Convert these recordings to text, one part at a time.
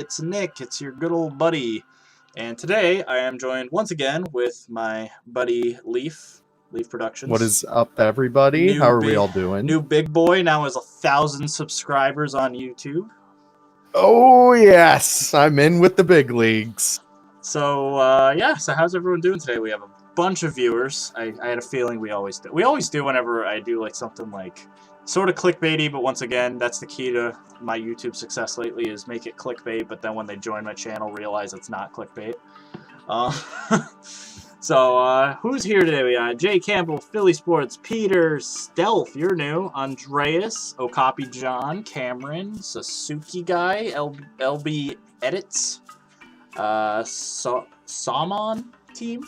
It's Nick, it's your good old buddy. And today I am joined once again with my buddy Leaf What Productions. is up, everybody? How New are we big all doing? new big boy now has 1,000 subscribers on YouTube. Oh, yes. I'm in with the big leagues. So so how's everyone doing today? We have a bunch of viewers. I had a feeling we always do. We always do whenever I do like something like sort of clickbaity, but once again, that's the key to my YouTube success lately is make it clickbait, but then when they join my channel, realize it's not clickbait. Who's here today? We got Jay Campbell, Philly Sports, Peter, Stealth, you're new, Andreas, Okapi John, Cameron, Sasuke Guy, LB Edits, Salmon Team,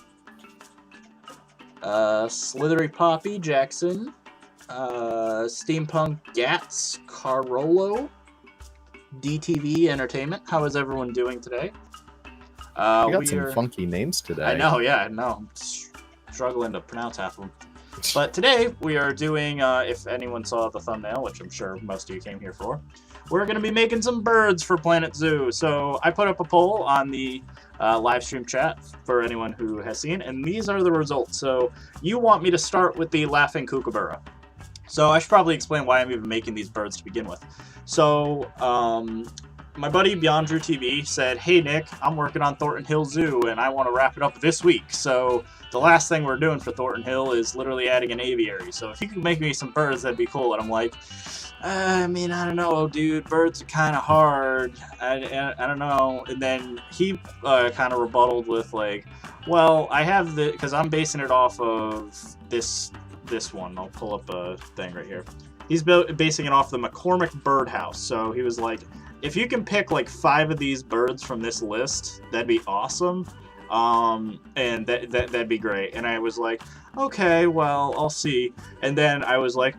Slithery Poppy, Jackson, Steampunk Gats, Carolo, DTV Entertainment. How is everyone doing today? We got some funky names today. I know, yeah, I'm struggling to pronounce half of them. But today we are doing, if anyone saw the thumbnail, which I'm sure most of you came here for, we're going to be making some birds for Planet Zoo. So I put up a poll on the live stream chat for anyone who has seen, and these are the results. So you want me to start with the laughing kookaburra. So I should probably explain why I'm even making these birds to begin with. So, my buddy BeyondDrewTV said, "Hey Nick, I'm working on Thornton Hill Zoo and I want to wrap it up this week. So the last thing we're doing for Thornton Hill is literally adding an aviary. So if you could make me some birds, that'd be cool." And I'm like, I don't know, dude. Birds are kind of hard. I don't know. And then he kind of rebutted with like, well, I have the, because I'm basing it off of this one. I'll pull up a thing right here. He's basing it off the McCormick Birdhouse. So he was like, if you can pick like 5 of these birds from this list, that'd be awesome. And that'd be great. And I was like, okay, well, I'll see. And then I was like,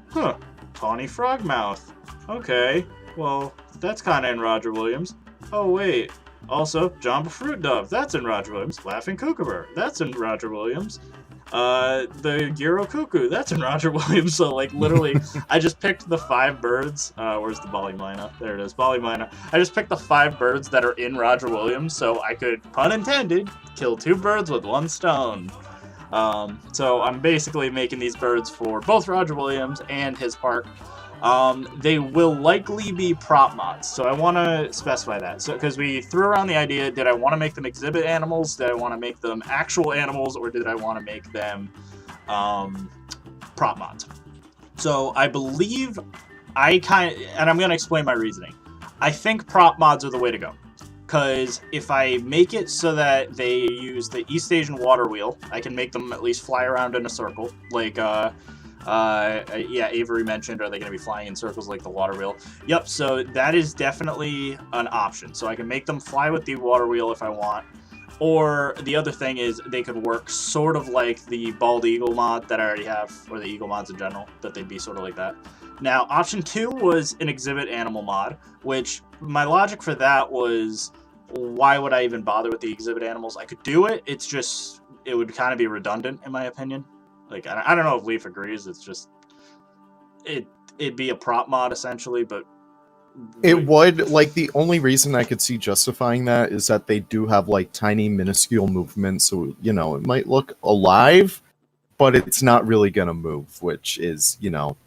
Tawny Frogmouth. Okay, well, that's kind of in Roger Williams. Oh, wait. Also, Jamba Fruit Dove. That's in Roger Williams. Laughing Kookaburra. That's in Roger Williams. The Giro Cuckoo, that's in Roger Williams. So like literally I just picked the 5 birds. Where's the Bali Mina? There it is, Bali Mina. I just picked the 5 birds that are in Roger Williams so I could, pun intended, kill 2 birds with 1 stone. So I'm basically making these birds for both Roger Williams and his park. They will likely be prop mods, so I want to specify that. So, because we threw around the idea, did I want to make them exhibit animals, did I want to make them actual animals, or did I want to make them prop mods? So I believe and I'm going to explain my reasoning. I think prop mods are the way to go. Because if I make it so that they use the East Asian water wheel, I can make them at least fly around in a circle, like, Avery mentioned, are they going to be flying in circles like the water wheel? Yep, so that is definitely an option. So I can make them fly with the water wheel if I want. Or the other thing is they could work sort of like the bald eagle mod that I already have, or the eagle mods in general, that they'd be sort of like that. Now, option 2 was an exhibit animal mod, which my logic for that was, why would I even bother with the exhibit animals? I could do it, it's just, it would kind of be redundant in my opinion. Like, I don't know if Leaf agrees, it's just, it'd be a prop mod essentially, but... It would, like, the only reason I could see justifying that is that they do have, like, tiny, minuscule movements, so, you know, it might look alive, but it's not really gonna move, which is, you know...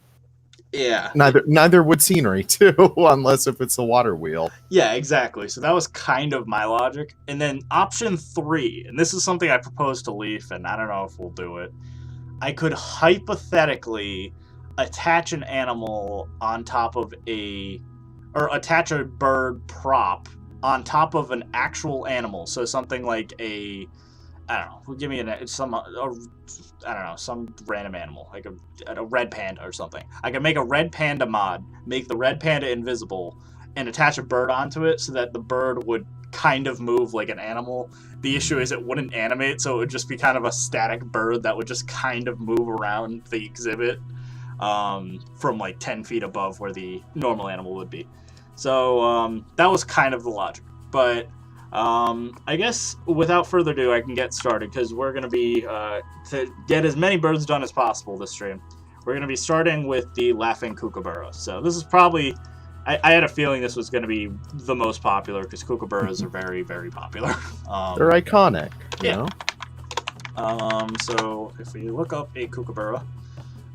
Yeah. Neither would scenery, too, unless if it's a water wheel. Yeah, exactly. So that was kind of my logic. And then option 3, and this is something I proposed to Leaf, and I don't know if we'll do it. I could hypothetically attach an animal on top of or attach a bird prop on top of an actual animal. So something like I don't know, give me some random animal, like a red panda or something. I could make a red panda mod, make the red panda invisible, and attach a bird onto it so that the bird would kind of move like an animal. The issue is it wouldn't animate, so it would just be kind of a static bird that would just kind of move around the exhibit from like 10 feet above where the normal animal would be. So that was kind of the logic. But I guess without further ado, I can get started because we're going to be, to get as many birds done as possible this stream, we're going to be starting with the laughing kookaburra. So this is probably I had a feeling this was going to be the most popular because kookaburras are very, very popular. They're iconic, you yeah. know? So if we look up a kookaburra,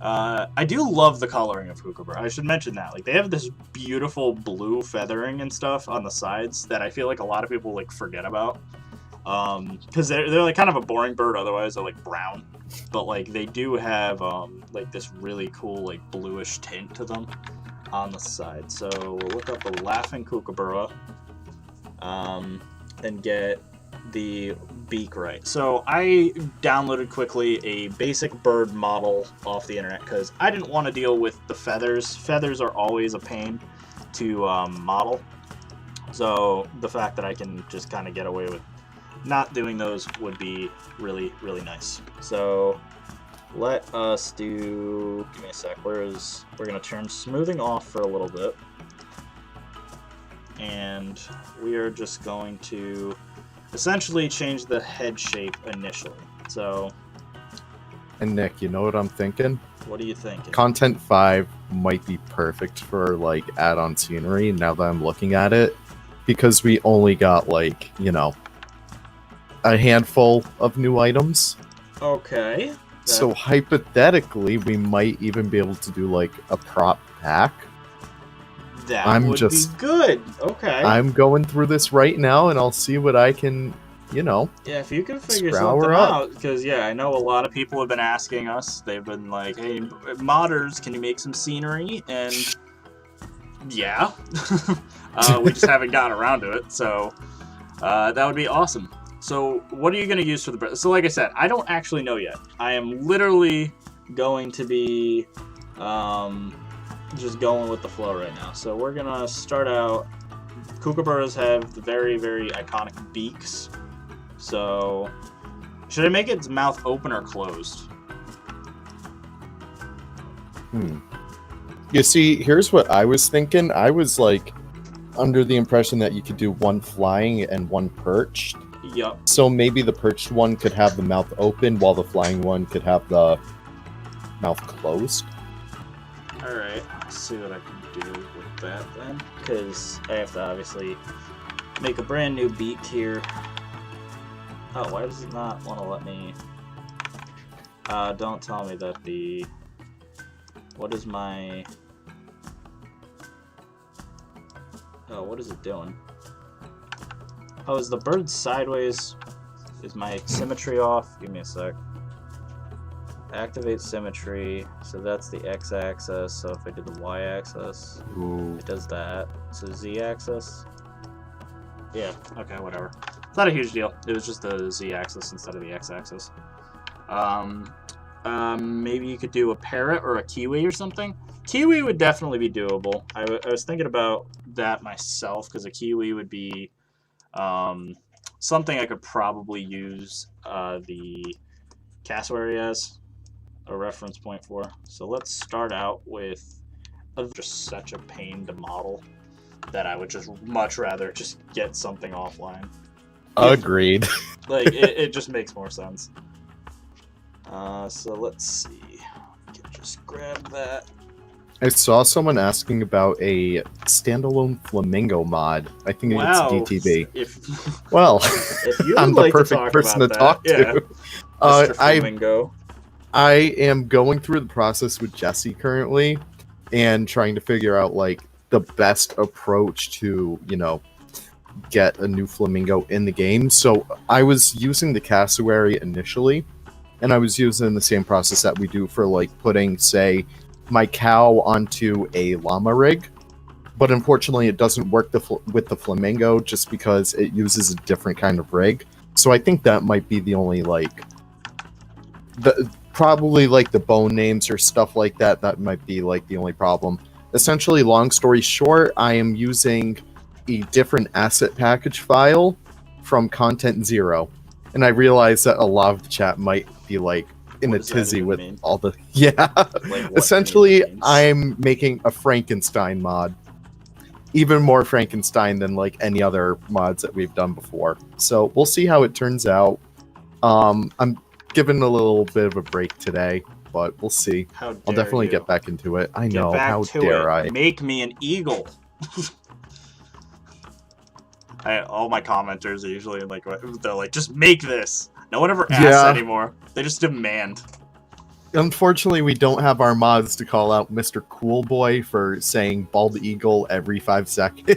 I do love the coloring of kookaburra. I should mention that. Like, they have this beautiful blue feathering and stuff on the sides that I feel like a lot of people, like, forget about. Because they're like kind of a boring bird otherwise. They're like brown. But, like, they do have, like, this really cool, like, bluish tint to them on the side. So we'll look up a laughing kookaburra and get the beak right. So I downloaded quickly a basic bird model off the internet because I didn't want to deal with the feathers. Feathers are always a pain to model. So the fact that I can just kind of get away with not doing those would be really, really nice. So let us do, give me a sec, we're going to turn smoothing off for a little bit. And we are just going to essentially change the head shape initially. So. And Nick, you know what I'm thinking? What are you thinking? Content 5 might be perfect for, like, add-on scenery now that I'm looking at it. Because we only got, like, you know, a handful of new items. Okay. So hypothetically, we might even be able to do, like, a prop pack. That would be good. Okay. I'm going through this right now, and I'll see what I can, you know. Yeah, if you can figure something out, because yeah, I know a lot of people have been asking us. They've been like, "Hey, modders, can you make some scenery?" And yeah, we just haven't gotten around to it. So that would be awesome. So what are you going to use for the bird? So like I said, I don't actually know yet. I am literally going to be just going with the flow right now. So we're going to start out. Kookaburras have the very, very iconic beaks. So should I make its mouth open or closed? You see, here's what I was thinking. I was like under the impression that you could do one flying and one perched. Yep. So maybe the perched one could have the mouth open while the flying one could have the mouth closed. Alright, let's see what I can do with that then. Because I have to obviously make a brand new beak here. Oh, why does it not want to let me... don't tell me that the... What is my... Oh, what is it doing? Oh, is the bird sideways? Is my symmetry off? Give me a sec. Activate symmetry. So that's the x-axis. So if I did the y-axis, it does that. So z-axis. Yeah. Okay. Whatever. It's not a huge deal. It was just the z-axis instead of the x-axis. Maybe you could do a parrot or a kiwi or something. Kiwi would definitely be doable. I was thinking about that myself because a kiwi would be something I could probably use the cassowary as a reference point for. So let's start out with just such a pain to model that I would just much rather just get something offline. Agreed. Like it just makes more sense. So let's see. I can just grab that. I saw someone asking about a standalone flamingo mod. I think it's DTV. Well, if you I'm the perfect person to talk to. Mr. Flamingo. I am going through the process with Jesse currently and trying to figure out like the best approach to, you know, get a new flamingo in the game. So I was using the cassowary initially, and I was using the same process that we do for like putting, say, my cow onto a llama rig, but unfortunately it doesn't work with the flamingo just because it uses a different kind of rig. So I think that might be the only like probably like the bone names or stuff like that. That might be like the only problem. Essentially, long story short, I am using a different asset package file from Content 0, and I realize that a lot of the chat might be like in a tizzy with all the Like, essentially I'm making a Frankenstein mod, even more Frankenstein than like any other mods that we've done before. So we'll see how it turns out. I'm giving a little bit of a break today, but we'll see. I'll definitely get back into it. I know, how dare I. Make me an eagle. All my commenters are usually like, they're like, just make this. No one ever asks anymore. They just demand. Unfortunately, we don't have our mods to call out Mr. Cool Boy for saying bald eagle every 5 seconds.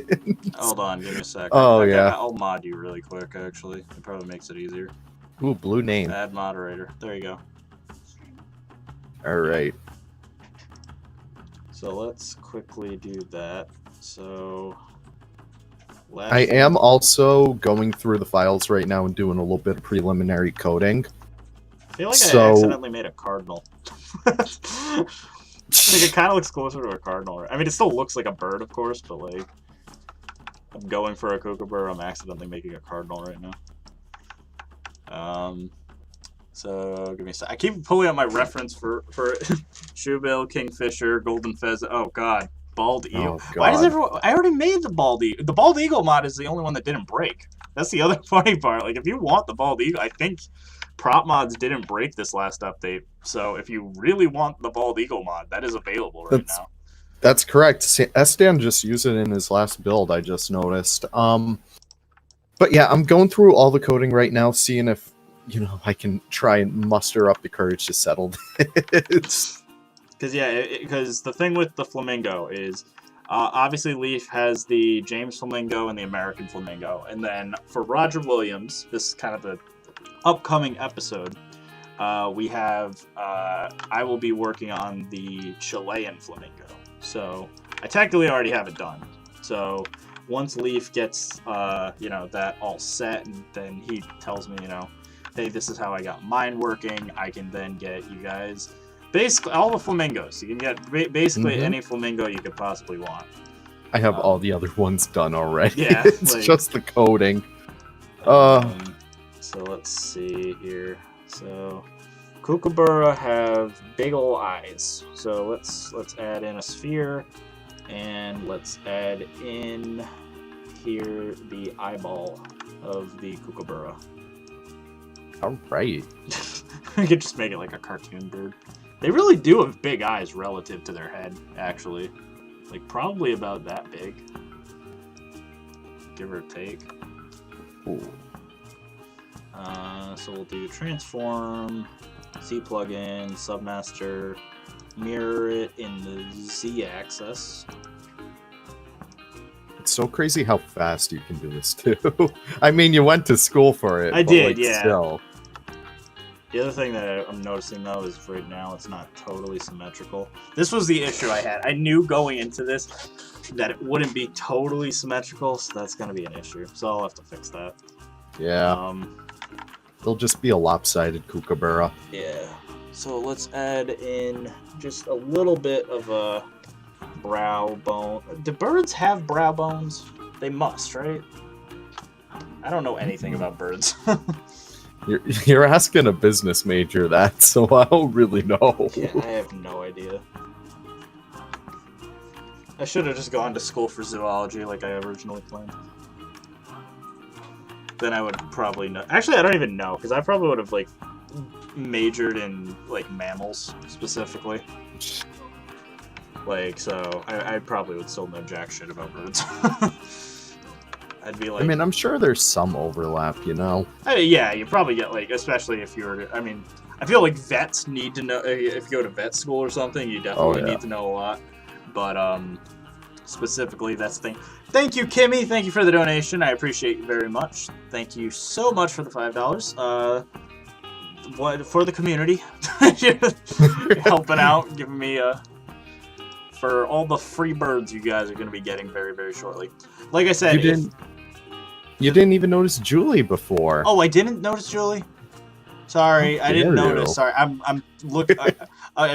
Hold on, give me a sec. Oh, Okay, yeah. I'll mod you really quick, actually. It probably makes it easier. Ooh, blue name. Add moderator. There you go. Alright. So let's quickly do that. So... I am also going through the files right now and doing a little bit of preliminary coding. I feel like I accidentally made a cardinal. Like it kind of looks closer to a cardinal. I mean, it still looks like a bird, of course, but like I'm going for a kookaburra. I'm accidentally making a cardinal right now. So give me a sec. I keep pulling up my reference for shoebill, kingfisher, golden pheasant. Oh God, bald eagle. Oh, God. Why does everyone? I already made the bald eagle. The bald eagle mod is the only one that didn't break. That's the other funny part. Like if you want the bald eagle, I think prop mods didn't break this last update. So if you really want the bald eagle mod, that is available right now. That's correct. Estan just used it in his last build, I just noticed. But yeah, I'm going through all the coding right now, seeing if, you know, I can try and muster up the courage to settle this. Because the thing with the flamingo is, obviously Leaf has the James Flamingo and the American Flamingo. And then for Roger Williams, this is kind of the upcoming episode, we have, I will be working on the Chilean Flamingo. So I technically already have it done. So once Leaf gets, you know, that all set, and then he tells me, you know, hey, this is how I got mine working, I can then get you guys basically all the flamingos. You can get basically any flamingo you could possibly want. I have all the other ones done already. Yeah, it's just the coding. So let's see here. So kookaburra have big ol' eyes. So let's add in a sphere, and let's add in here the eyeball of the kookaburra. All right. We could just make it like a cartoon bird. They really do have big eyes relative to their head, actually. Like probably about that big, give or take. Ooh. So we'll do transform, Z plugin, submaster, mirror it in the Z axis. It's so crazy how fast you can do this too. I mean, you went to school for it. I did, like, yeah. Still. The other thing that I'm noticing though is right now it's not totally symmetrical. This was the issue I had. I knew going into this that it wouldn't be totally symmetrical, so that's going to be an issue. So I'll have to fix that. Yeah. It'll just be a lopsided kookaburra. Yeah. So let's add in just a little bit of a brow bone. Do birds have brow bones? They must, right? I don't know anything about birds. You're asking a business major that, so I don't really know. Yeah, I have no idea. I should have just gone to school for zoology like I originally planned. Then I would probably know. Actually, I don't even know, because I probably would have, like, majored in, like, mammals, specifically. Like, so, I probably would still know jack shit about birds. I'd be like... I mean, I'm sure there's some overlap, you know? Yeah, you probably get, like, especially if you were to... I mean, I feel like vets need to know... If you go to vet school or something, you definitely need to know a lot. But, specifically, that's the thing. Thank you, Kimmy. Thank you for the donation. I appreciate you very much. Thank you so much for the $5. For the community. Helping out, giving me for all the free birds you guys are going to be getting very, very shortly. Like I said, you didn't even notice Julie before. Oh, I didn't notice Julie? Sorry, I didn't notice. Sorry, I'm looking.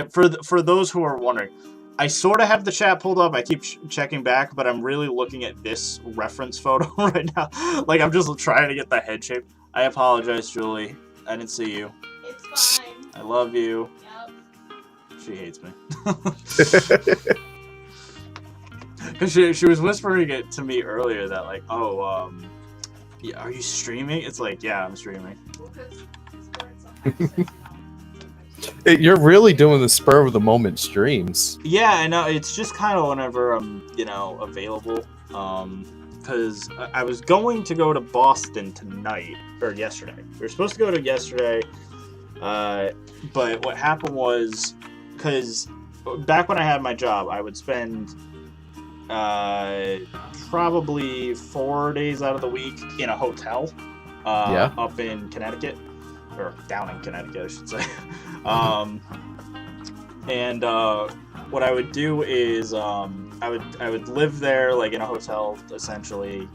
For those who are wondering, I sort of have the chat pulled up. I keep checking back, but I'm really looking at this reference photo right now. Like, I'm just trying to get the head shape. I apologize, Julie. I didn't see you. It's fine. I love you. Yep. She hates me. Because she was whispering it to me earlier that, like, oh, yeah, are you streaming? It's like, yeah, I'm streaming. You're really doing the spur of the moment streams. Yeah, I know. It's just kind of whenever I'm, available. Because I was going to go to Boston tonight, or yesterday. We were supposed to go to yesterday, but what happened was, because back when I had my job, I would spend probably 4 days out of the week in a hotel up in Connecticut, or down in Connecticut, I should say. And what I would do is I would live there, like, in a hotel, essentially,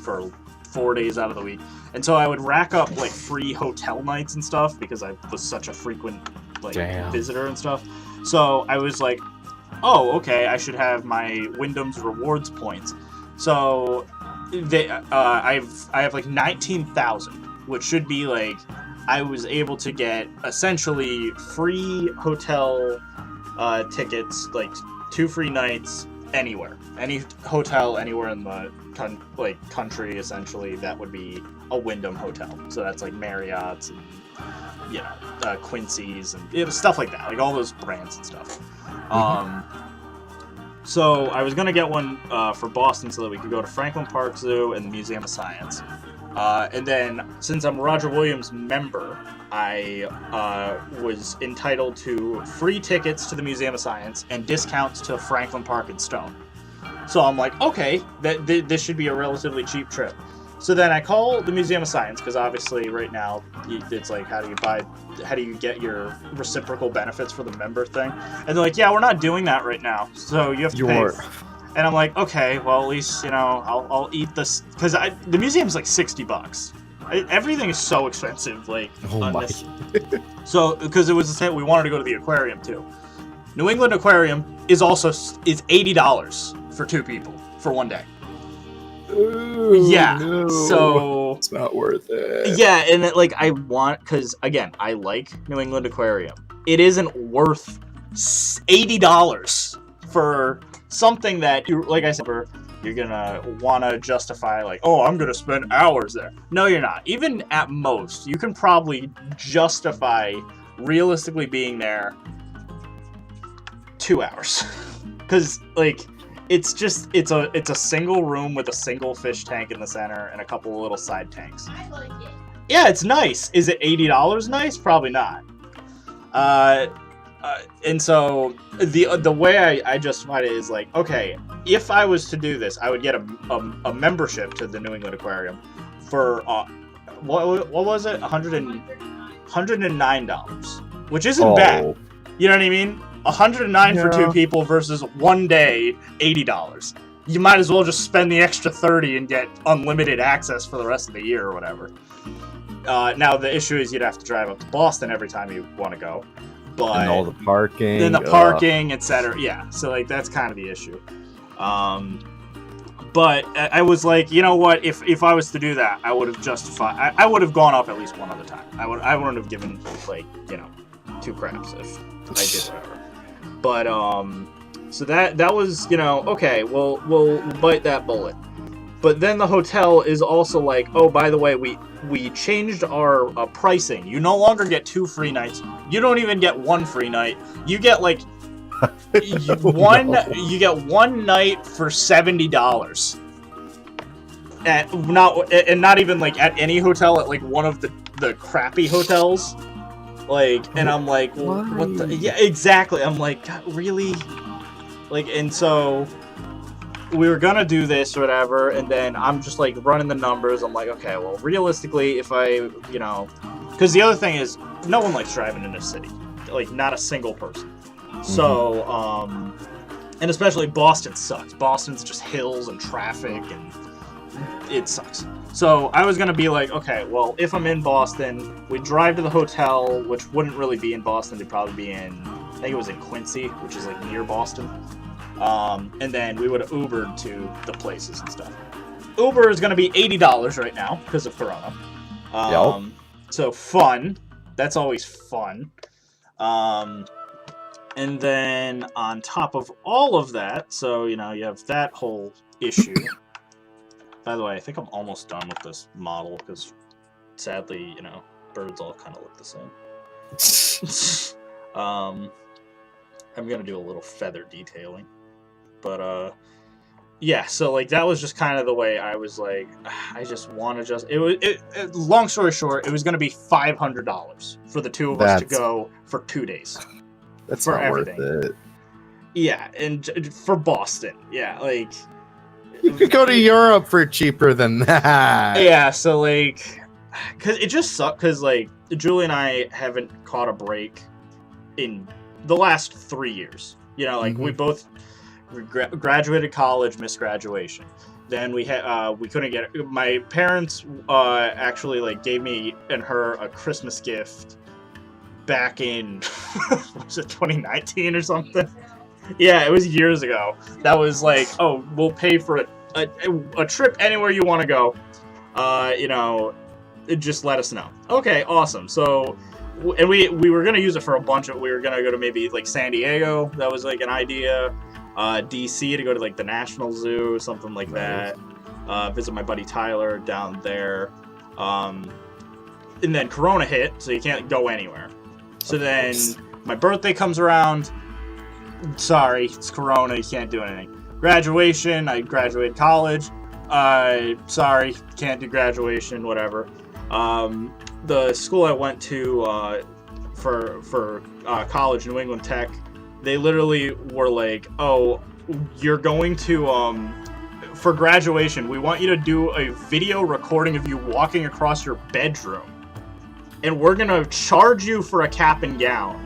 for 4 days out of the week. And so I would rack up, like, free hotel nights and stuff because I was such a frequent, like, visitor and stuff. So I was like, oh, okay, I should have my Wyndham's rewards points. So I have like 19,000, which should be like, I was able to get essentially free hotel tickets, like 2 free nights anywhere, any hotel anywhere in the country, essentially, that would be a Wyndham hotel. So that's like Marriott's and Quincy's and stuff like that, like all those brands and stuff. So I was gonna get one for Boston so that we could go to Franklin Park Zoo and the Museum of Science. And then, since I'm a Roger Williams member, I was entitled to free tickets to the Museum of Science and discounts to Franklin Park and Stone. So I'm like, okay, this should be a relatively cheap trip. So then I call the Museum of Science, because obviously right now it's like, how do you get your reciprocal benefits for the member thing? And they're like, yeah, we're not doing that right now, so you have to pay. And I'm like, okay, well, at least, I'll eat this, because the museum's like $60. Everything is so expensive, like, So, because it was the same, we wanted to go to the aquarium too. New England Aquarium is $80 for 2 people for 1 day. Ooh, yeah, no. So it's not worth it. Yeah, and I want, because again, I like New England Aquarium. It isn't worth $80 for something that you, like I said, you're gonna want to justify, like, oh, I'm gonna spend hours there. No, you're not. Even at most, you can probably justify realistically being there 2 hours, because like. It's a single room with a single fish tank in the center and a couple of little side tanks. I like it. Yeah, it's nice. Is it $80 nice? Probably not. And so the way I justified it is like, okay, if I was to do this, I would get a membership to the New England Aquarium for what was it? $109, which isn't bad. You know what I mean? $109 for 2 people versus 1 day, $80. You might as well just spend the extra $30 and get unlimited access for the rest of the year or whatever. Now the issue is you'd have to drive up to Boston every time you want to go, but and all the parking, then the parking, etc. Yeah, so like that's kind of the issue. But I was like, you know what? If I was to do that, I would have justified. I would have gone up at least one other time. I wouldn't have given 2 craps if I did whatever. But so that was, okay, we'll bite that bullet. But then the hotel is also like, oh, by the way, we changed our pricing. You no longer get 2 free nights. You don't even get 1 free night. You get like you get 1 night for $70. And not even like at any hotel, at like one of the crappy hotels. Like, and I'm like, well, what the? Yeah, exactly. I'm like, God, really? Like, and so we were gonna do this or whatever, and then I'm just like running the numbers. I'm like, okay, well, realistically, if I, because the other thing is, no one likes driving in a city, like not a single person. So, and especially Boston sucks. Boston's just hills and traffic, and it sucks. So I was going to be like, okay, well, if I'm in Boston, we drive to the hotel, which wouldn't really be in Boston. It'd probably be in, I think it was in Quincy, which is like near Boston. And then we would have Ubered to the places and stuff. Uber is going to be $80 right now because of Corona. So fun. That's always fun. And then on top of all of that, so, you have that whole issue. By the way, I think I'm almost done with this model because, sadly, birds all kind of look the same. I'm gonna do a little feather detailing, but yeah. So like that was just kind of the way I was like, I just want to just. Long story short, it was gonna be $500 for the two of us to go for 2 days. That's for not everything. worth it. Yeah, and for Boston, yeah, like You could go to Europe for cheaper than that. yeah. So like, cause it just sucked. Cause like Julie and I haven't caught a break in the last 3 years. You know, like we both graduated college, missed graduation. Then we couldn't get it. My parents actually like gave me and her a Christmas gift back in was it 2019 or something? Yeah, it was years ago. That was like, oh, we'll pay for a trip anywhere you want to go. You know, just let us know. Okay, awesome. So, and we were gonna use it for a bunch of. We were gonna go to maybe like San Diego. That was like an idea. DC to go to like the National Zoo, something like that. Visit my buddy Tyler down there. And then Corona hit, so you can't go anywhere. So then my birthday comes around. Sorry, it's Corona, you can't do anything. Graduation, I graduated college. Sorry, can't do graduation, whatever. The school I went to for college, New England Tech, they literally were like, oh, you're going to, for graduation, we want you to do a video recording of you walking across your bedroom. And we're going to charge you for a cap and gown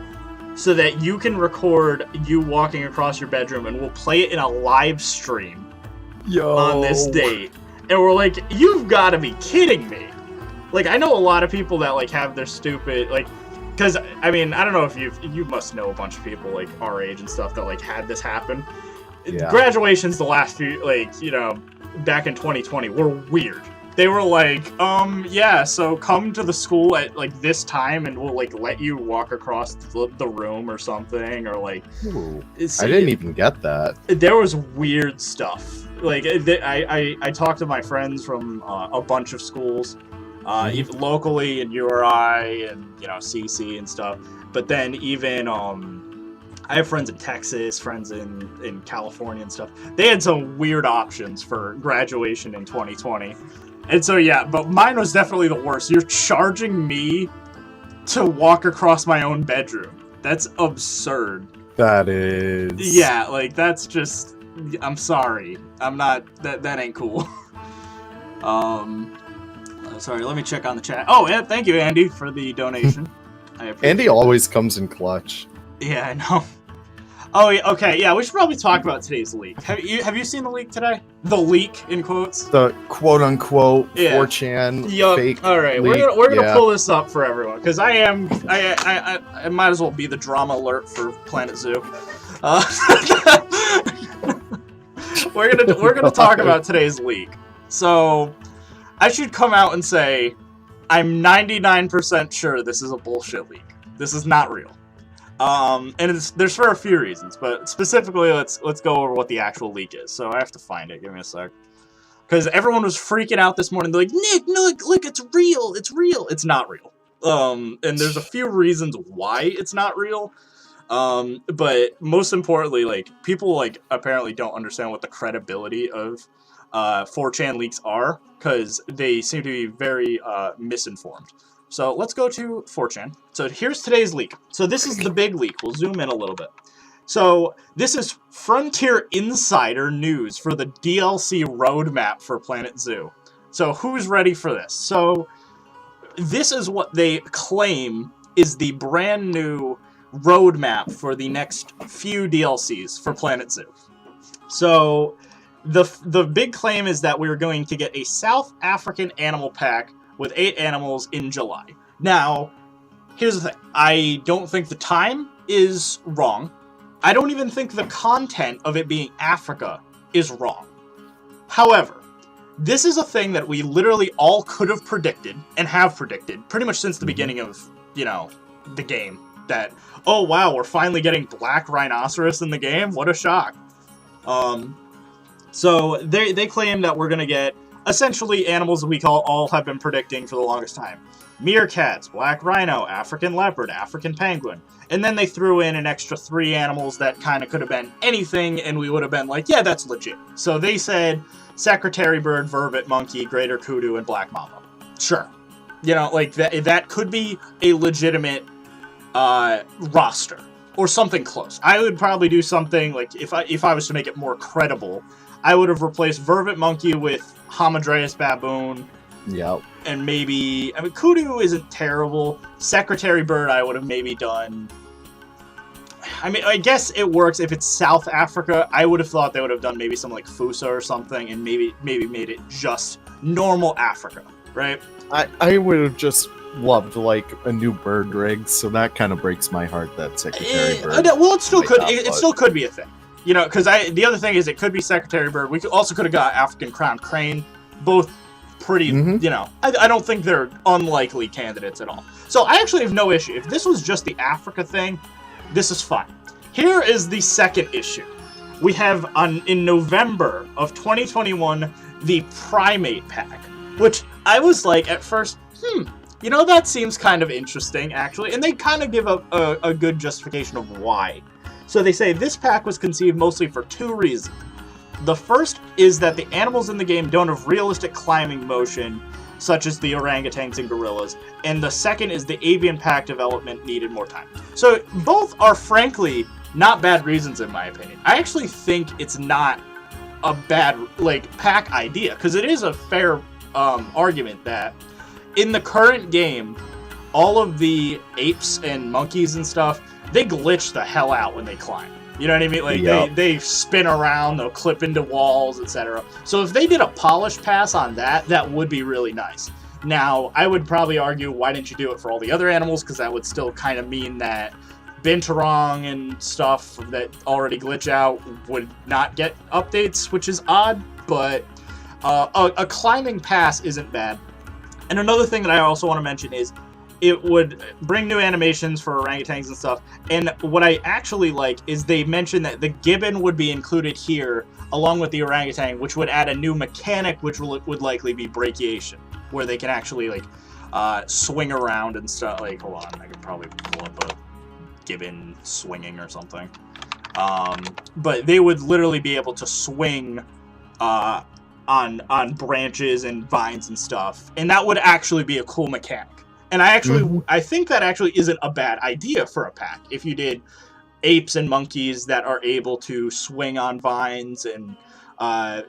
so that you can record you walking across your bedroom, and we'll play it in a live stream on this date. And we're like, you've got to be kidding me. Like, I know a lot of people that, like, have their stupid, like, because, I mean, I don't know if you must know a bunch of people, like, our age and stuff that, like, had this happen. Yeah. Graduations the last few, like, you know, back in 2020 were weird. They were like, yeah, so come to the school at, like, this time, and we'll, like, let you walk across the room or something, or, like... Ooh, I didn't even get that. There was weird stuff. Like, I talked to my friends from a bunch of schools, even locally in URI and, you know, CC and stuff. But then even, I have friends in Texas, friends in California and stuff. They had some weird options for graduation in 2020. And so, yeah, but mine was definitely the worst. You're charging me to walk across my own bedroom. That's absurd. That is. Yeah, like, that's just... I'm sorry. I'm not... That ain't cool. Sorry, let me check on the chat. Oh, yeah, thank you, Andy, for the donation. Andy always comes in clutch. Yeah, I know. Oh, yeah, okay, yeah, we should probably talk about today's leak. Have you seen the leak today? The leak, in quotes? The quote-unquote 4chan fake All right, leak. we're gonna pull this up for everyone, because I might as well be the drama alert for Planet Zoo. We're gonna talk about today's leak. So, I should come out and say, I'm 99% sure this is a bullshit leak. This is not real. And there's for a few reasons, but specifically, let's go over what the actual leak is. So I have to find it. Give me a sec. Because everyone was freaking out this morning. They're like, Nick, no, look, it's real. It's real. It's not real. And there's a few reasons why it's not real. But most importantly, like, people, like, apparently don't understand what the credibility of 4chan leaks are, because they seem to be very misinformed. So let's go to 4chan. So here's today's leak. So this is the big leak. We'll zoom in a little bit. So this is Frontier Insider news for the DLC roadmap for Planet Zoo. So who's ready for this? So this is what they claim is the brand new roadmap for the next few DLCs for Planet Zoo. So the big claim is that we're going to get a South African animal pack with 8 animals in July. Now, here's the thing. I don't think the time is wrong. I don't even think the content of it being Africa is wrong. However, this is a thing that we literally all could have predicted and have predicted pretty much since the beginning of, you know, the game. That, oh wow, we're finally getting black rhinoceros in the game? What a shock. So they claim that we're going to get essentially animals that we all have been predicting for the longest time. Meerkats, black rhino, African leopard, African penguin. And then they threw in an extra 3 animals that kind of could have been anything, and we would have been like, yeah, that's legit. So they said secretary bird, vervet monkey, greater kudu, and black mamba. Sure. You know, like, that could be a legitimate roster. Or something close. I would probably do something, like, if I was to make it more credible, I would have replaced vervet monkey with Hamadryas baboon. Yep. And maybe, I mean, kudu isn't terrible. Secretary bird I would have maybe done. I mean, I guess it works if it's South Africa. I would have thought they would have done maybe something like Fusa or something, and maybe made it just normal Africa, right? I would have just loved like a new bird rig, so that kind of breaks my heart that secretary bird. Well, it still could. It still could be a thing, you know. Because the other thing is, it could be secretary bird. We also could have got African crowned crane. Both pretty, you know. I don't think they're unlikely candidates at all. So I actually have no issue if this was just the Africa thing. This is fine. Here is the second issue. We have in November of 2021 the primate pack, which I was like at first, you know, that seems kind of interesting, actually. And they kind of give a good justification of why. So they say this pack was conceived mostly for 2 reasons. The first is that the animals in the game don't have realistic climbing motion, such as the orangutans and gorillas. And the second is the avian pack development needed more time. So both are, frankly, not bad reasons, in my opinion. I actually think it's not a bad, like, pack idea, because it is a fair argument that in the current game, all of the apes and monkeys and stuff, they glitch the hell out when they climb. You know what I mean? Like, they spin around, they'll clip into walls, etc. So if they did a polish pass on that, that would be really nice. Now, I would probably argue, why didn't you do it for all the other animals? Because that would still kind of mean that Binturong and stuff that already glitch out would not get updates, which is odd, but a climbing pass isn't bad. And another thing that I also want to mention is it would bring new animations for orangutans and stuff. And what I actually like is they mentioned that the gibbon would be included here along with the orangutan, which would add a new mechanic, which would likely be brachiation, where they can actually like swing around and stuff. Like, hold on, I could probably pull up a gibbon swinging or something. But they would literally be able to swing on branches and vines and stuff, and that would actually be a cool mechanic. And I think that actually isn't a bad idea for a pack. If you did apes and monkeys that are able to swing on vines and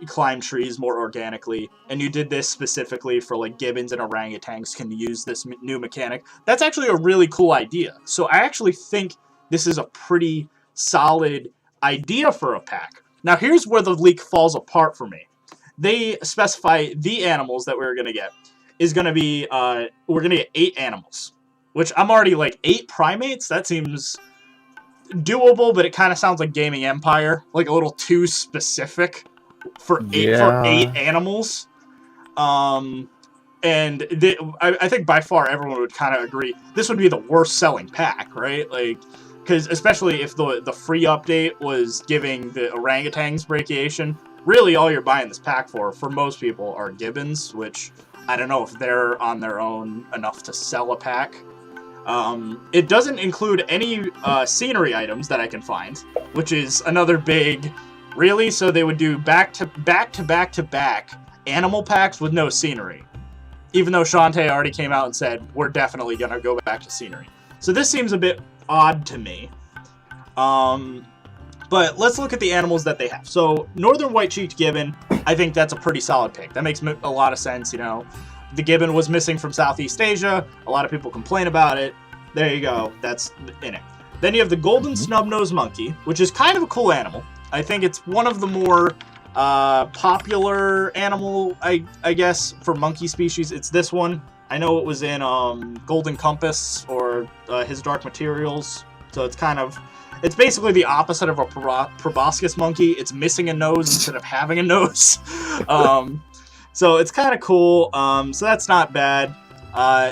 climb trees more organically, and you did this specifically for like gibbons and orangutans can use this new mechanic, that's actually a really cool idea. So I actually think this is a pretty solid idea for a pack. Now here's where the leak falls apart for me. They specify the animals that we're going to get is going to be, we're going to get 8 animals, which I'm already like, 8 primates? That seems doable, but it kind of sounds like Gaming Empire, like a little too specific for 8 animals. And I think by far everyone would kind of agree this would be the worst selling pack, right? Like, because especially if the free update was giving the orangutans brachiation, really all you're buying this pack for most people are gibbons, which I don't know if they're on their own enough to sell a pack. It doesn't include any scenery items that I can find, which is another big, really? So they would do back to back animal packs with no scenery. Even though Shantae already came out and said, we're definitely going to go back to scenery. So this seems a bit odd to me. But let's look at the animals that they have. So northern white-cheeked gibbon, I think that's a pretty solid pick. That makes a lot of sense, you know. The gibbon was missing from Southeast Asia. A lot of people complain about it. There you go. That's in it. Then you have the golden snub-nosed monkey, which is kind of a cool animal. I think it's one of the more popular animal, I guess, for monkey species. It's this one. I know it was in Golden Compass or His Dark Materials. So it's kind of... It's basically the opposite of a proboscis monkey. It's missing a nose instead of having a nose. So it's kind of cool. So that's not bad.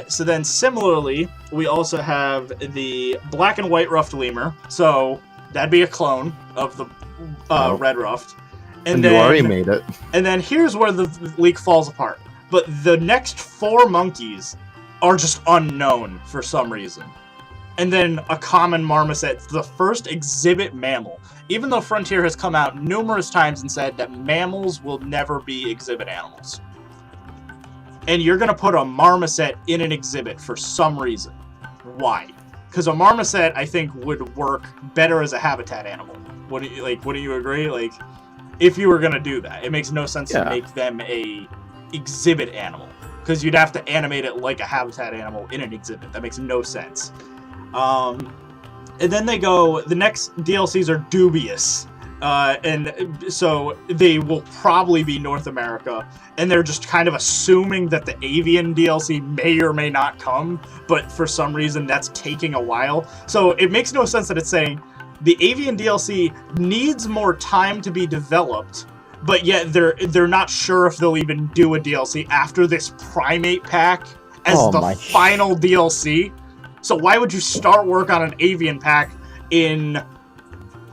So then similarly, we also have the black and white ruffed lemur. So that'd be a clone of the red ruffed. And you already made it. And then here's where the leak falls apart. But the next 4 monkeys are just unknown for some reason. And then a common marmoset, the first exhibit mammal. Even though Frontier has come out numerous times and said that mammals will never be exhibit animals. And you're going to put a marmoset in an exhibit for some reason. Why? Because a marmoset, I think, would work better as a habitat animal. Wouldn't you agree? Like, if you were going to do that, it makes no sense to make them a exhibit animal. Because you'd have to animate it like a habitat animal in an exhibit. That makes no sense. And then they go, the next DLCs are dubious. And so they will probably be North America. And they're just kind of assuming that the avian DLC may or may not come. But for some reason, that's taking a while. So it makes no sense that it's saying the avian DLC needs more time to be developed. But yet they're not sure if they'll even do a DLC after this primate pack as the final DLC. So why would you start work on an avian pack in,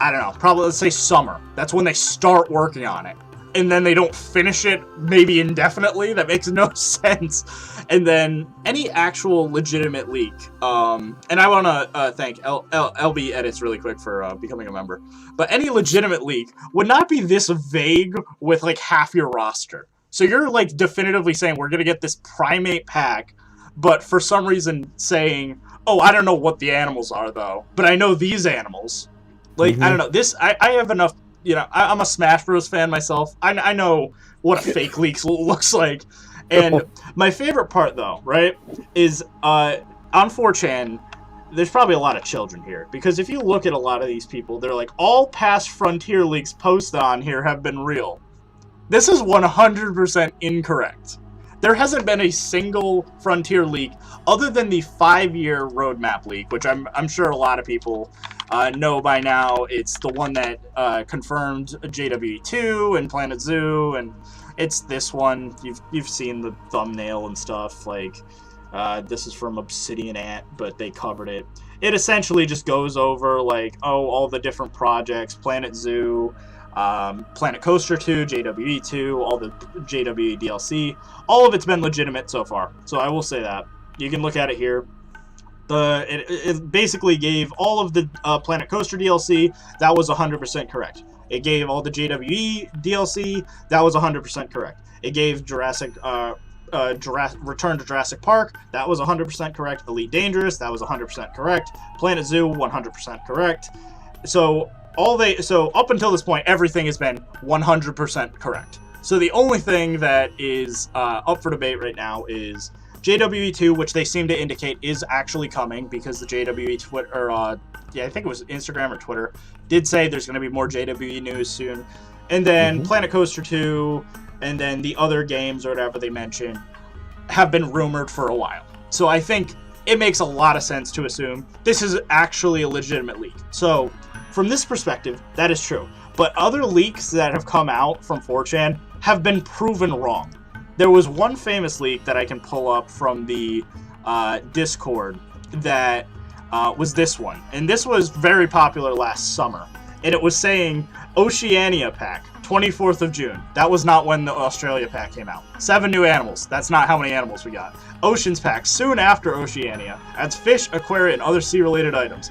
I don't know, probably let's say summer. That's when they start working on it. And then they don't finish it maybe indefinitely. That makes no sense. And then any actual legitimate leak. And I want to thank LB Edits really quick for becoming a member. But any legitimate leak would not be this vague with like half your roster. So you're like definitively saying we're going to get this primate pack, but for some reason saying, oh, I don't know what the animals are though, but I know these animals. Like, I don't know. This, I have enough, you know, I'm a Smash Bros. Fan myself. I know what a fake leak looks like. And my favorite part, though, right, is on 4chan, there's probably a lot of children here. Because if you look at a lot of these people, they're like, all past Frontier leaks posted on here have been real. This is 100% incorrect. There hasn't been a single Frontier leak other than the 5-year roadmap leak, which I'm sure a lot of people know by now. It's the one that confirmed JWE2 and Planet Zoo, and it's this one. You've seen the thumbnail and stuff. Like this is from Obsidian Ant, but they covered it. It essentially just goes over like, oh, all the different projects, Planet Zoo, Planet Coaster 2, JWE2, all the JWE DLC. All of it's been legitimate so far, so I will say that. You can look at it here. It basically gave all of the Planet Coaster DLC, that was 100% correct. It gave all the JWE DLC, that was 100% correct. It gave Return to Jurassic Park, that was 100% correct. Elite Dangerous, that was 100% correct. Planet Zoo, 100% correct. So up until this point, everything has been 100% correct. So the only thing that is up for debate right now is JWE2, which they seem to indicate is actually coming because the JWE Twitter, I think it was Instagram or Twitter, did say there's going to be more JWE news soon. And then Planet Coaster 2, and then the other games or whatever they mentioned have been rumored for a while. So I think it makes a lot of sense to assume this is actually a legitimate leak. So from this perspective, that is true. But other leaks that have come out from 4chan have been proven wrong. There was one famous leak that I can pull up from the Discord that was this one. And this was very popular last summer. And it was saying Oceania pack, 24th of June. That was not when the Australia pack came out. 7 new animals. That's not how many animals we got. Oceans pack, soon after Oceania. Adds fish, aquaria, and other sea-related items.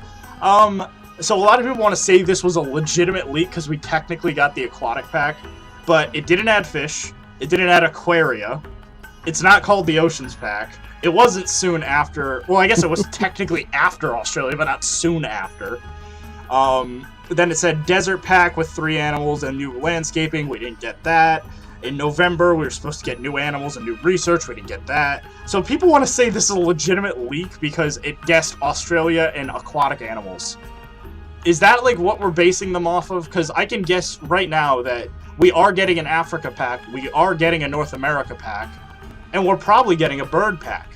So a lot of people want to say this was a legitimate leak because we technically got the aquatic pack. But it didn't add fish. It didn't add aquaria. It's not called the Oceans pack. It wasn't soon after. Well, I guess it was technically after Australia, but not soon after. Then it said Desert pack with 3 animals and new landscaping. We didn't get that. In November, we were supposed to get new animals and new research. We didn't get that. So people want to say this is a legitimate leak because it guessed Australia and aquatic animals. Is that like what we're basing them off of? Because I can guess right now that we are getting an Africa pack, we are getting a North America pack, and we're probably getting a bird pack.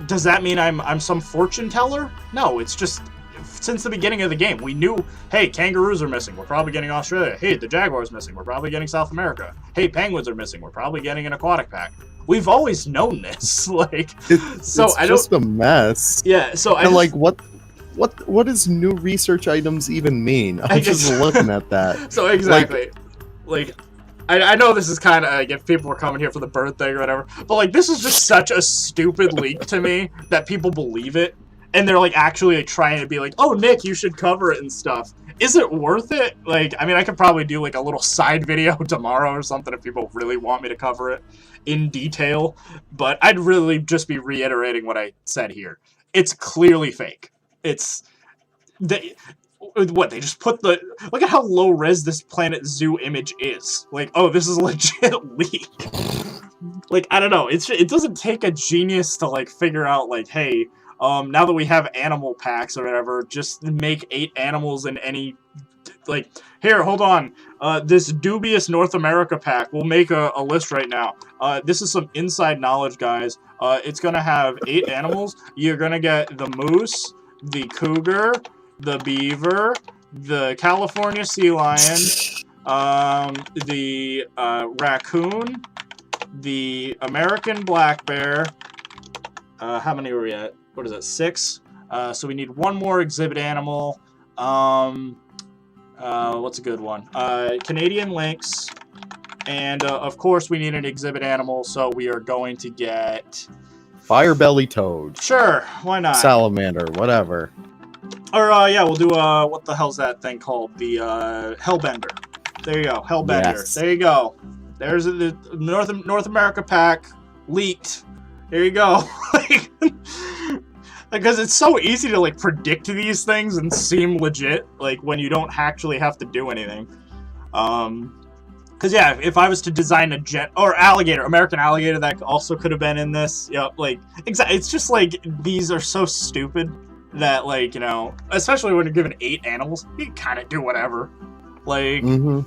Does that mean I'm some fortune teller? No, it's just since the beginning of the game, we knew, hey, kangaroos are missing, we're probably getting Australia. Hey, the jaguar's missing, we're probably getting South America. Hey, penguins are missing, we're probably getting an aquatic pack. We've always known this. Like, it's just a mess. Yeah, so what does new research items even mean? I'm just looking at that. So exactly. like, I know this is kind of, like, if people were coming here for the bird thing or whatever, but, like, this is just such a stupid leak to me that people believe it, and they're, like, actually like, trying to be like, oh, Nick, you should cover it and stuff. Is it worth it? Like, I mean, I could probably do, like, a little side video tomorrow or something if people really want me to cover it in detail, but I'd really just be reiterating what I said here. It's clearly fake. It's... What, they just put the... Look at how low-res this Planet Zoo image is. Like, oh, this is a legit leak. Like, I don't know. It doesn't take a genius to, like, figure out, like, hey, now that we have animal packs or whatever, just make 8 animals in any... Like, here, hold on. This dubious North America pack. We'll make a list right now. This is some inside knowledge, guys. It's gonna have 8 animals. You're gonna get the moose, the cougar, the beaver, the California sea lion, the raccoon, the American black bear. How many were we at? What is it, 6? So we need one more exhibit animal. What's a good one? Canadian lynx. And, of course, we need an exhibit animal, so we are going to get... Firebelly toad. Sure, why not? Salamander, whatever. Or, yeah, we'll do, what the hell's that thing called? The, Hellbender. There you go, Hellbender. Yes. There you go. There's the North America pack leaked. There you go. Because it's so easy to, like, predict these things and seem legit, like, when you don't actually have to do anything. Because, yeah, if I was to design a or alligator, American alligator, that also could have been in this. Yep, like, exactly. It's just, like, these are so stupid that, like, you know, especially when you're given 8 animals, you can kind of do whatever. Like, and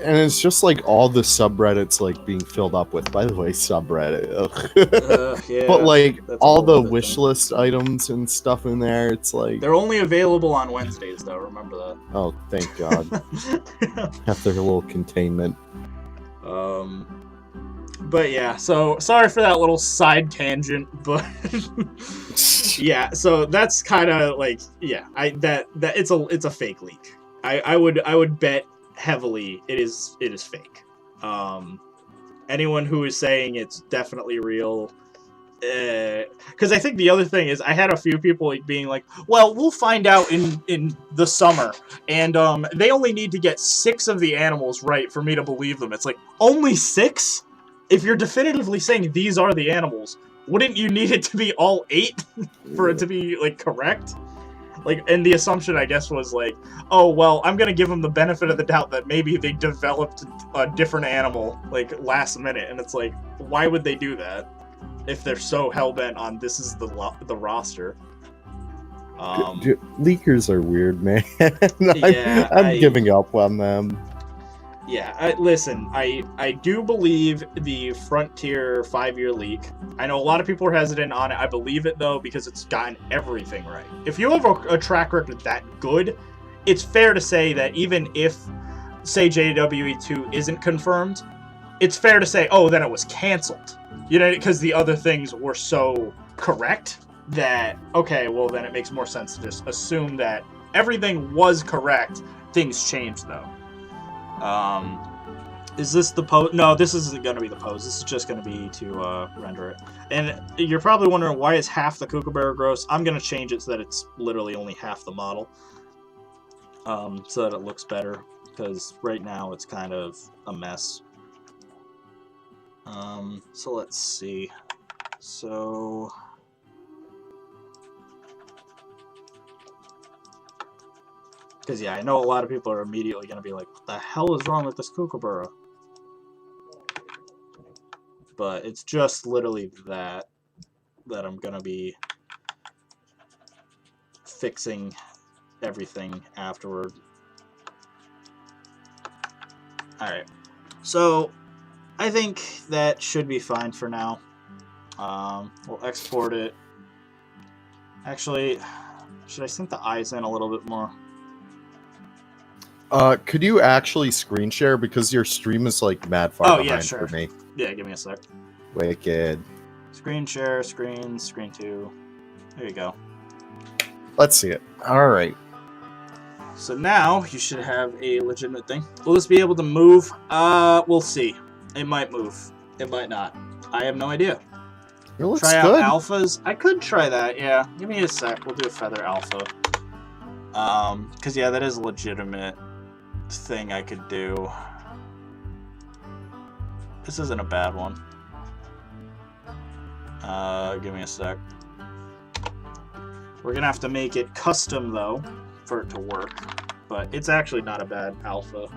it's just like all the subreddits like being filled up with, by the way, subreddit. yeah, but like all the thing. wish list items and stuff in there, it's like They're only available on Wednesdays, though. Remember that. oh, thank God. Have their little containment. But yeah, so sorry for that little side tangent, but yeah, so that's kind of like, yeah, it's a fake leak. I would bet heavily it is fake. Anyone who is saying it's definitely real, because I think the other thing is I had a few people like being like, well, we'll find out in the summer, and they only need to get 6 of the animals right for me to believe them. It's like, only 6? If you're definitively saying these are the animals, wouldn't you need it to be all 8 for it to be like correct? Like, and the assumption, I guess, was like, oh, well, I'm gonna give them the benefit of the doubt that maybe they developed a different animal, like, last minute, and it's like, why would they do that if they're so hell-bent on this is the roster? Dude, leakers are weird, man. Yeah, I'm giving up on them. Yeah, listen, I do believe the Frontier 5-year leak. I know a lot of people are hesitant on it. I believe it, though, because it's gotten everything right. If you have a track record that good, it's fair to say that even if, say, JWE2 isn't confirmed, it's fair to say, oh, then it was canceled. You know, because the other things were so correct that, okay, well, then it makes more sense to just assume that everything was correct. Things changed, though. Is this the pose? No, this isn't going to be the pose. This is just going to be to render it. And you're probably wondering, why is half the kookaburra gross? I'm going to change it so that it's literally only half the model. So that it looks better. Because right now it's kind of a mess. So let's see. So... Because, yeah, I know a lot of people are immediately going to be like, what the hell is wrong with this kookaburra? But it's just literally that I'm going to be fixing everything afterward. Alright, so I think that should be fine for now. We'll export it. Actually, should I sink the eyes in a little bit more? Could you actually screen share, because your stream is like mad far behind sure. for me. Yeah, give me a sec. Wicked. Screen share, screen 2. There you go. Let's see it. All right. So now you should have a legitimate thing. Will this be able to move? We'll see. It might move. It might not. I have no idea. It looks Try good. out alphas. I could try that, yeah. Give me a sec. We'll do a feather alpha. Because, yeah, that is a legitimate thing I could do. This isn't a bad one. Give me a sec. We're going to have to make it custom, though, for it to work. But it's actually not a bad alpha.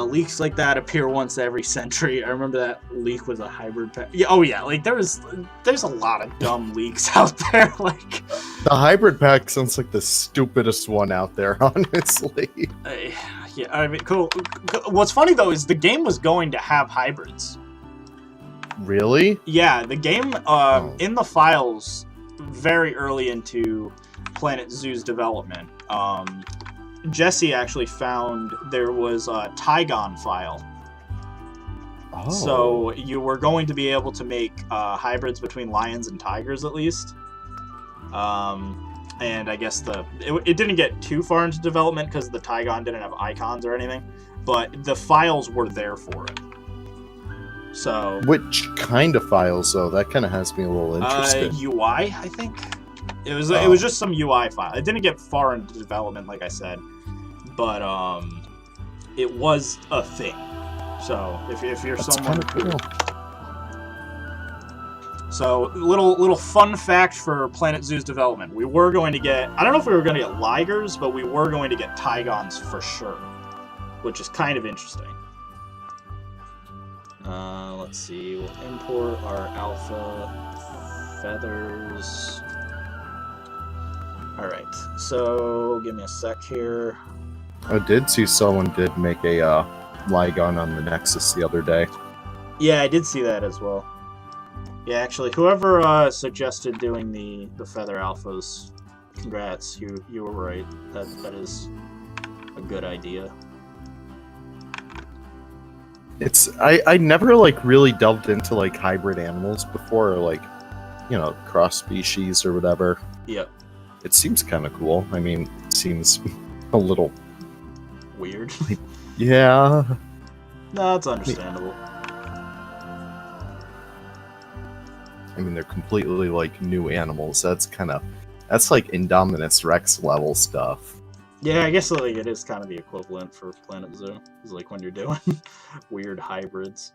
Leaks like that appear once every century. I remember that leak was a hybrid pack. Yeah, oh yeah, like there's a lot of dumb leaks out there. Like the hybrid pack sounds like the stupidest one out there, honestly. Yeah, I mean, cool. What's funny though is the game was going to have hybrids. Really? Yeah, the game in the files very early into Planet Zoo's development. Jesse actually found there was a Tygon file. Oh. So you were going to be able to make hybrids between lions and tigers at least. And I guess it didn't get too far into development because the Tygon didn't have icons or anything, but the files were there for it. So which kind of files though? That kind of has me a little interested. UI, I think. It was just some UI file. It didn't get far into development, like I said, but it was a thing. So if you're That's someone kind of cool. So little fun fact for Planet Zoo's development: we were going to get, I don't know if we were going to get ligers, but we were going to get Tygons for sure, which is kind of interesting. Let's see. We'll import our alpha feathers. Alright, so give me a sec here. I did see someone did make a Ligon on the Nexus the other day. Yeah, I did see that as well. Yeah, actually, whoever suggested doing the feather alphas, congrats, you were right. That is a good idea. I never like really delved into like hybrid animals before, or like, you know, cross species or whatever. Yep. It seems kind of cool. I mean, it seems a little weird. Yeah. No, it's understandable. I mean, they're completely like new animals. That's like Indominus Rex level stuff. Yeah, I guess like it is kind of the equivalent for Planet Zoo. It's like when you're doing weird hybrids.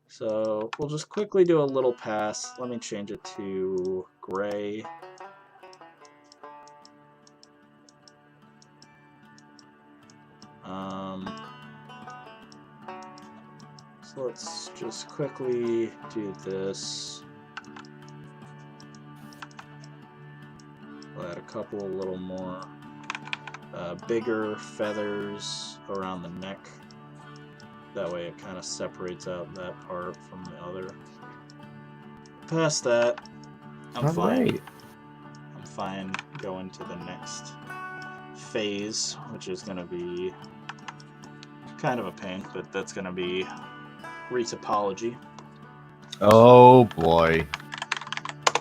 So we'll just quickly do a little pass. Let me change it to gray. So let's just quickly do this. We'll add a couple little more bigger feathers around the neck. That way it kind of separates out that part from the other. Past that, I'm fine. Right. I'm fine going to the next phase, which is going to be kind of a pain, but that's going to be retopology. Oh boy.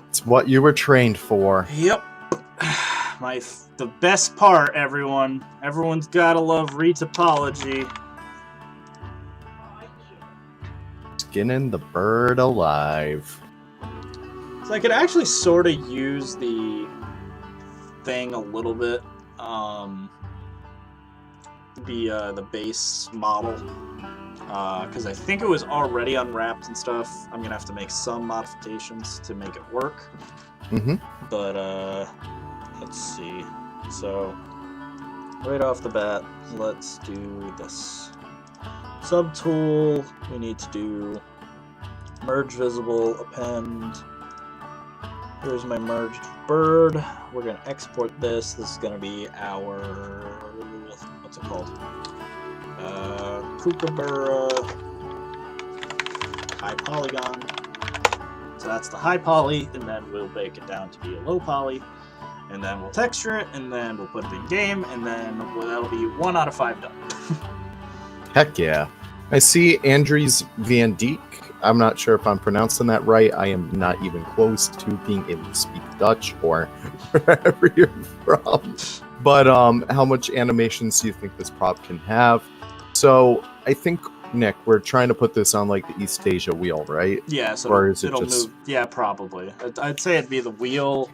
It's what you were trained for. Yep. The best part, everyone. Everyone's gotta love retopology. Skinning the bird alive. So I could actually sort of use the thing a little bit. The base model. Because I think it was already unwrapped and stuff. I'm gonna have to make some modifications to make it work. Mm-hmm. But, let's see. So, right off the bat, let's do this. Subtool, we need to do merge visible, append. Here's my merged bird. We're going to export this. This is going to be our, what's it called? Kookaburra high polygon. So that's the high poly, and then we'll bake it down to be a low poly. And then we'll texture it, and then we'll put it in game, and then that'll be 1 out of 5 done. Heck yeah. I see Andries Van Dijk I'm not sure if I'm pronouncing that right. I am not even close to being able to speak Dutch or wherever you're from. But how much animations do you think this prop can have? So I think, Nick, we're trying to put this on like the East Asia wheel, right? Yeah, so Or is it it'll just... move. Yeah, probably. I'd say it'd be the wheel.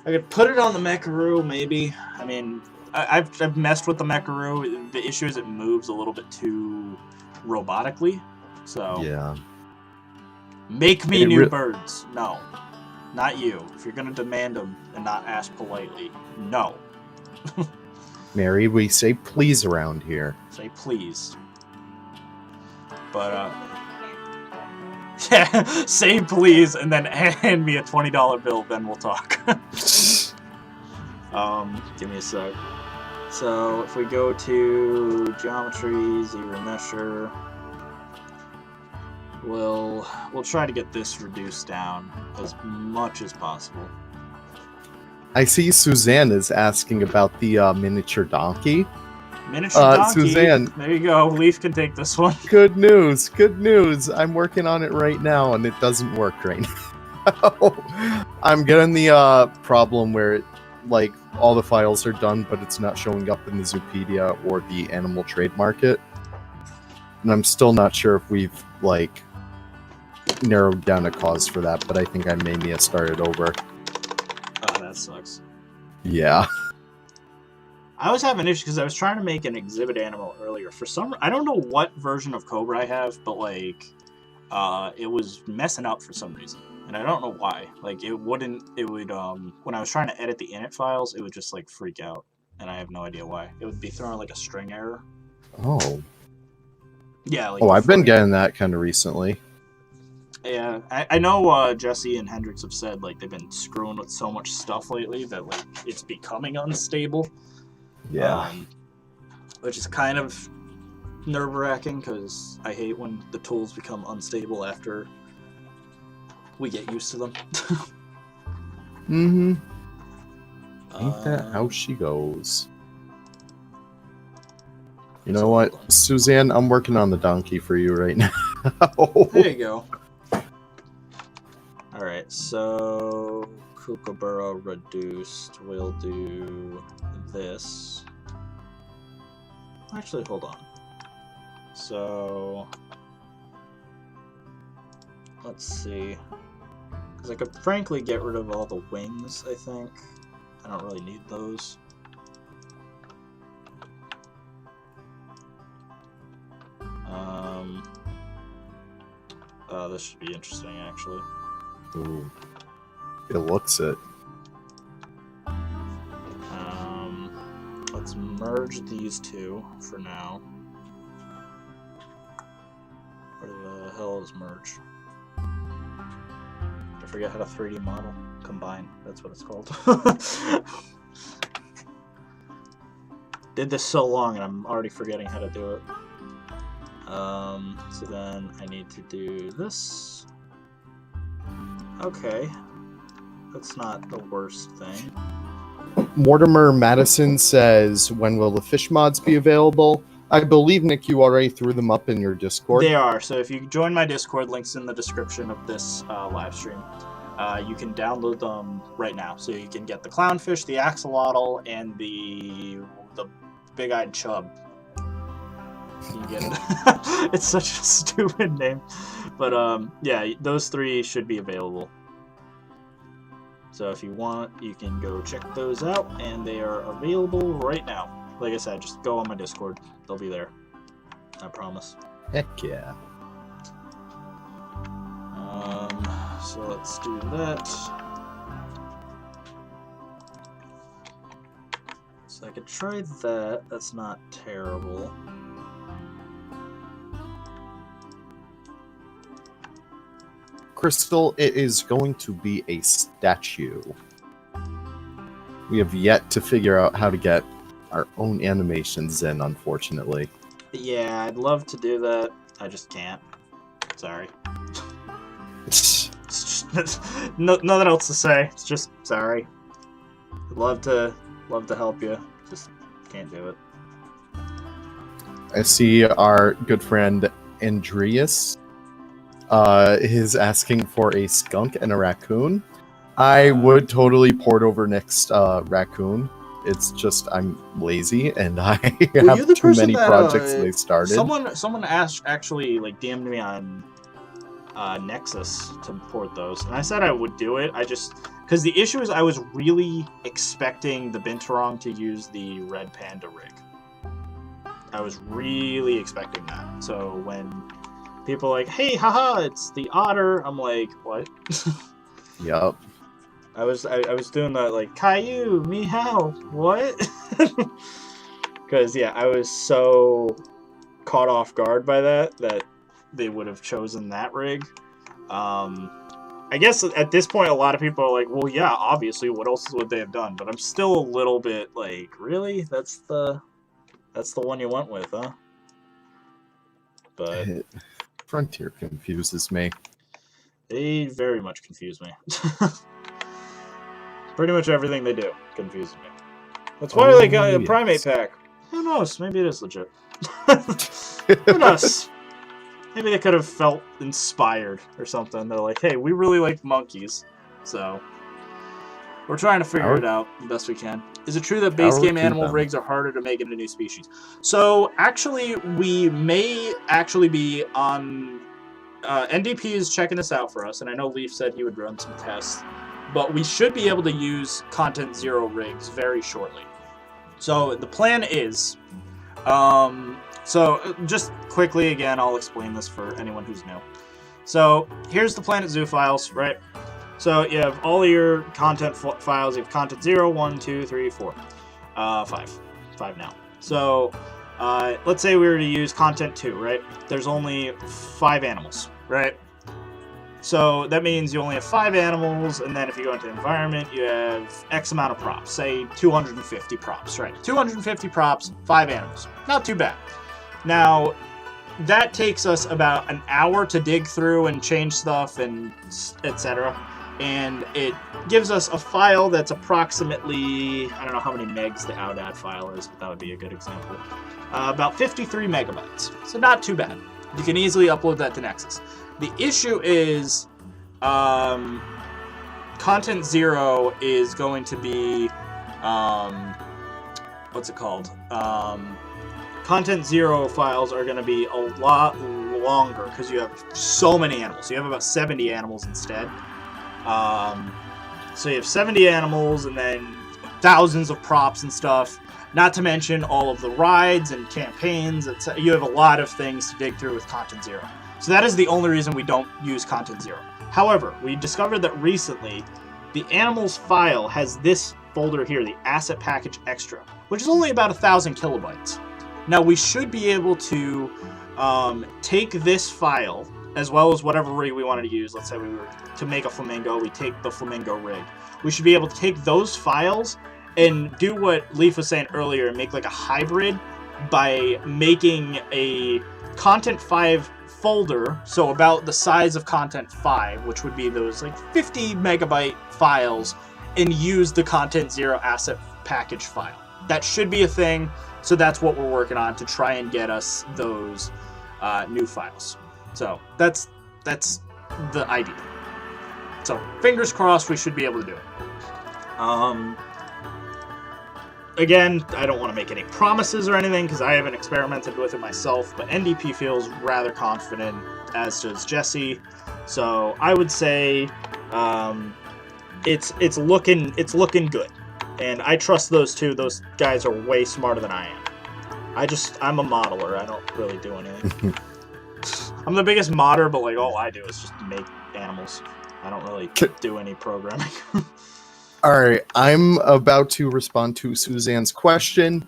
I could put it on the Meckaroo, maybe. I mean, I've messed with the Meckaroo. The issue is it moves a little bit too robotically. So Yeah. make me new birds. No, not you. If you're gonna demand them and not ask politely, no. Mary, we say please around here. Say please. But yeah, say please, and then hand me a $20 bill. Then we'll talk. Give me a sec. So if we go to geometry, zero mesher, we'll try to get this reduced down as much as possible. I see Suzanne is asking about the miniature donkey. Miniature donkey. Suzanne. There you go. Leaf can take this one. Good news. Good news. I'm working on it right now, and it doesn't work right now. I'm getting the problem where it, like, all the files are done, but it's not showing up in the Zoopedia or the animal trade market. And I'm still not sure if we've, like, narrowed down a cause for that, but I think I may need to start it over. Oh, that sucks. Yeah. I was having issues because I was trying to make an exhibit animal earlier. For some, I don't know what version of Cobra I have, but like, it was messing up for some reason, and I don't know why. Like, it would when I was trying to edit the init files, it would just like freak out, and I have no idea why. It would be throwing like a string error. Oh. Yeah. Like, oh, I've been getting that kind of recently. Yeah, I know Jesse and Hendrix have said like they've been screwing with so much stuff lately that like it's becoming unstable. Yeah. Which is kind of nerve-wracking because I hate when the tools become unstable after we get used to them. Mm-hmm. Ain't that how she goes? You know what, Suzanne? I'm working on the donkey for you right now. There you go. Alright, so kookaburra reduced. We'll do this. Actually, hold on. So let's see. Because I could frankly get rid of all the wings, I think. I don't really need those. This should be interesting, actually. Ooh. It looks it. Let's merge these two for now. Where the hell is merge? I forget how to 3D model. Combine. That's what it's called. Did this so long and I'm already forgetting how to do it. So then I need to do this. Okay. That's not the worst thing. Mortimer Madison says, when will the fish mods be available? I believe, Nick, you already threw them up in your Discord. They are. So if you join my Discord, links in the description of this live stream. You can download them right now. So you can get the clownfish, the axolotl, and the big-eyed chub. You get it. It's such a stupid name. But yeah, those three should be available. So if you want, you can go check those out, and they are available right now. Like I said, just go on my Discord. They'll be there. I promise. Heck yeah. So let's do that. So I could try that. That's not terrible. Crystal, it is going to be a statue. We have yet to figure out how to get our own animations in, unfortunately. Yeah, I'd love to do that. I just can't. Sorry. It's just, nothing else to say. It's just sorry. I'd love to help you. Just can't do it. I see our good friend Andreas is asking for a skunk and a raccoon. I would totally port over next raccoon. It's just I'm lazy and I have too many projects they started. Someone actually like DM'd me on Nexus to port those, and I said I would do it. I just because the issue is I was really expecting the Binturong to use the red panda rig. I was really expecting that. So when people are like, "Hey, haha, it's the otter," I'm like, "What?" Yep. I was doing that like Caillou, meow, what? Because yeah, I was so caught off guard by that they would have chosen that rig. I guess at this point, a lot of people are like, well, yeah, obviously, what else would they have done? But I'm still a little bit like, really? That's the one you went with, huh? But Frontier confuses me. They very much confuse me. Pretty much everything they do confuses me. That's why I got a primate pack. Who knows? Maybe it is legit. Who knows? Maybe they could have felt inspired or something. They're like, hey, we really like monkeys. So, we're trying to figure it out the best we can. Is it true that base game animal rigs are harder to make into new species? So, actually, we may actually be on... NDP is checking this out for us, and I know Leaf said he would run some tests. But we should be able to use Content Zero rigs very shortly. So, the plan is... So, just quickly, again, I'll explain this for anyone who's new. So, here's the Planet Zoo files, right? So, you have all your content files. You have Content 0, 1, 2, 3, 4. 5. 5 now. So, let's say we were to use Content 2, right? There's only 5 animals, right? So, that means you only have 5 animals, and then if you go into the environment, you have X amount of props. Say, 250 props, right? 250 props, 5 animals. Not too bad. Now, that takes us about an hour to dig through and change stuff and etc. And it gives us a file that's approximately, I don't know how many megs the Audad file is, but that would be a good example. About 53 megabytes. So not too bad. You can easily upload that to Nexus. The issue is Content 0 is going to be, what's it called? Content 0 files are going to be a lot longer because you have so many animals. You have about 70 animals instead. So you have 70 animals and then thousands of props and stuff. Not to mention all of the rides and campaigns. You have a lot of things to dig through with Content 0. So that is the only reason we don't use Content 0. However, we discovered that recently the animals file has this folder here, the Asset Package Extra, which is only about 1,000 kilobytes. Now, we should be able to take this file, as well as whatever rig we wanted to use. Let's say we were to make a flamingo, we take the flamingo rig. We should be able to take those files and do what Leaf was saying earlier, and make like a hybrid by making a Content 5 folder, so about the size of Content 5, which would be those like 50 megabyte files, and use the Content 0 Asset Package file. That should be a thing. So that's what we're working on to try and get us those new files. So that's the idea. So fingers crossed we should be able to do it. Again, I don't want to make any promises or anything because I haven't experimented with it myself, but NDP feels rather confident, as does Jesse. So I would say it's looking good. And I trust those two. Those guys are way smarter than I am. I'm a modeler. I don't really do anything. I'm the biggest modder, but like all I do is just make animals. I don't really do any programming. All right, I'm about to respond to Suzanne's question.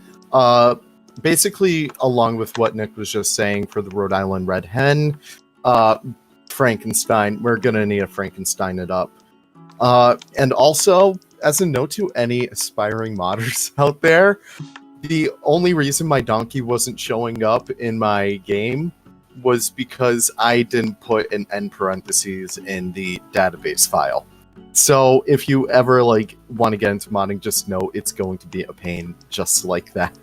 Basically, along with what Nick was just saying for the Rhode Island Red Hen, Frankenstein, we're gonna need to Frankenstein it up. And also, as a note to any aspiring modders out there, the only reason my donkey wasn't showing up in my game was because I didn't put an end parentheses in the database file. So if you ever want to get into modding, just know it's going to be a pain just like that.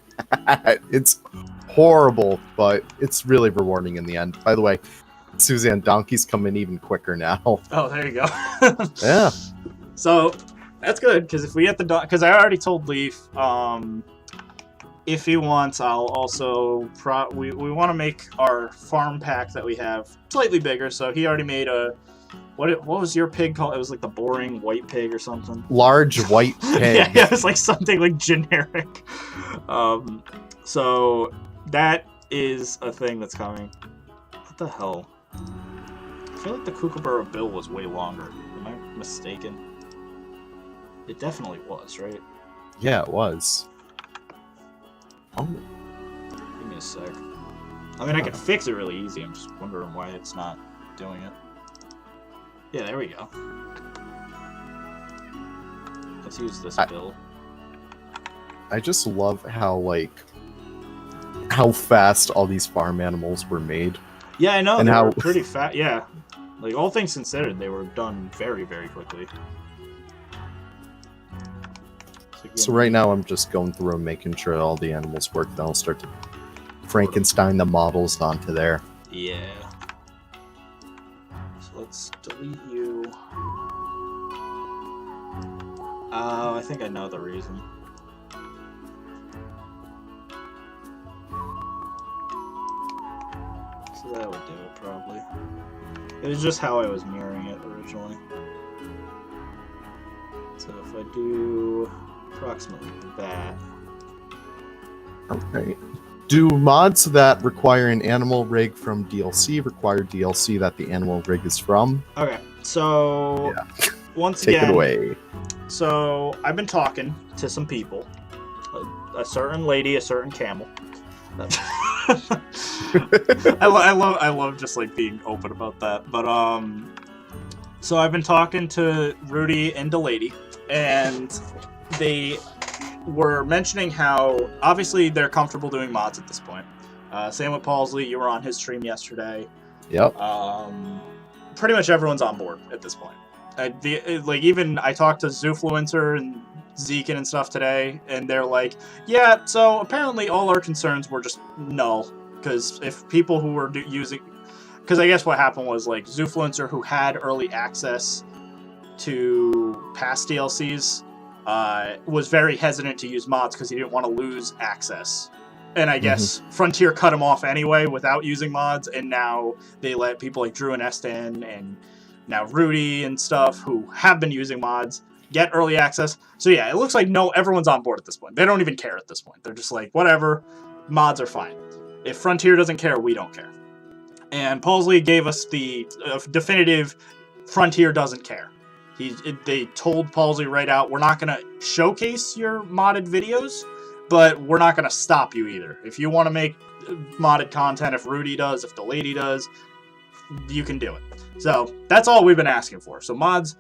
It's horrible, but it's really rewarding in the end. By the way, Suzanne, donkeys come in even quicker now. Oh, there you go. Yeah. So that's good, because if we get the because I already told Leaf, if he wants, I'll also we want to make our farm pack that we have slightly bigger. So he already made a what was your pig called? It was like the boring white pig or something. Large white pig. Yeah, it was like something like generic. So that is a thing that's coming. What the hell? I feel like the kookaburra bill was way longer. Am I mistaken? It definitely was, right? Yeah, it was. Oh. Give me a sec. I mean, I could fix it really easy. I'm just wondering why it's not doing it. Yeah, there we go. Let's use this bill. I just love how fast all these farm animals were made. Yeah, I know. And they how were pretty fast. Yeah. Like, all things considered, they were done very, very quickly. So right now I'm just going through and making sure all the animals work. Then I'll start to Frankenstein the models onto there. Yeah. So let's delete you. Oh, I think I know the reason. So that would do it, probably. It was just how I was mirroring it originally. So if I do approximately that. Okay. Do mods that require an animal rig from DLC require DLC that the animal rig is from? Okay, so once Take again, it away. So I've been talking to some people, a certain lady, a certain camel. I love just like being open about that. But so I've been talking to Rudy and Delady, and they were mentioning how obviously they're comfortable doing mods at this point. Same with Paulsley. You were on his stream yesterday. Yep. Pretty much everyone's on board at this point. Even I talked to Zoofluencer and Zeke and stuff today, and they're like, yeah, so apparently all our concerns were just null, because if people who were using, because I guess what happened was like Zoofluencer, who had early access to past DLCs, was very hesitant to use mods because he didn't want to lose access. And I guess Frontier cut him off anyway without using mods, and now they let people like Drew and Eston and now Rudy and stuff who have been using mods get early access. So yeah, it looks like everyone's on board at this point. They don't even care at this point. They're just like, whatever, mods are fine. If Frontier doesn't care, we don't care. And Paulsley gave us the definitive Frontier doesn't care. They told Paulsley right out, we're not going to showcase your modded videos, but we're not going to stop you either. If you want to make modded content, if Rudy does, if the lady does, you can do it. So that's all we've been asking for. So mods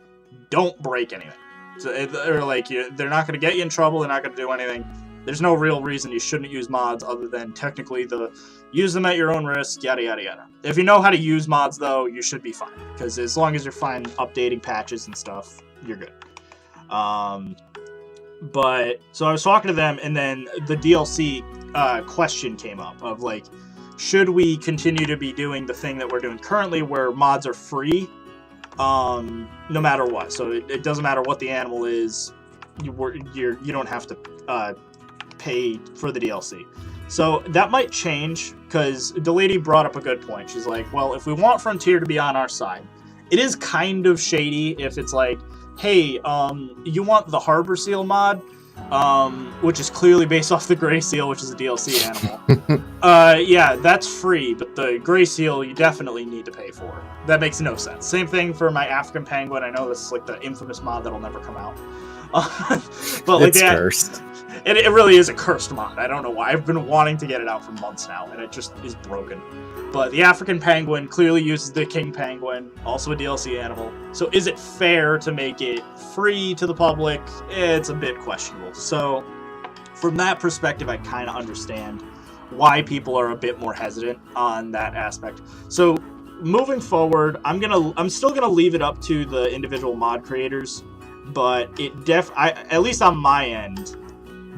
don't break anything. So they're like, they're not going to get you in trouble. They're not going to do anything. There's no real reason you shouldn't use mods other than technically use them at your own risk, yada, yada, yada. If you know how to use mods, though, you should be fine. Because as long as you're fine updating patches and stuff, you're good. But, so I was talking to them, and then the DLC question came up of, like, should we continue to be doing the thing that we're doing currently where mods are free no matter what? So it doesn't matter what the animal is, you don't have to pay for the DLC. So that might change, because the lady brought up a good point. She's like, well, if we want Frontier to be on our side, it is kind of shady if it's like, hey, you want the Harbor Seal mod, which is clearly based off the Gray Seal, which is a DLC animal. Yeah, that's free, but the Gray Seal you definitely need to pay for. That makes no sense. Same thing for my African Penguin. I know this is like the infamous mod that'll never come out. But like it's cursed. It really is a cursed mod. I don't know why. I've been wanting to get it out for months now, and it just is broken. But the African Penguin clearly uses the King Penguin, also a DLC animal. So is it fair to make it free to the public? It's a bit questionable. So from that perspective, I kind of understand why people are a bit more hesitant on that aspect. So moving forward, I'm still gonna leave it up to the individual mod creators, but at least on my end,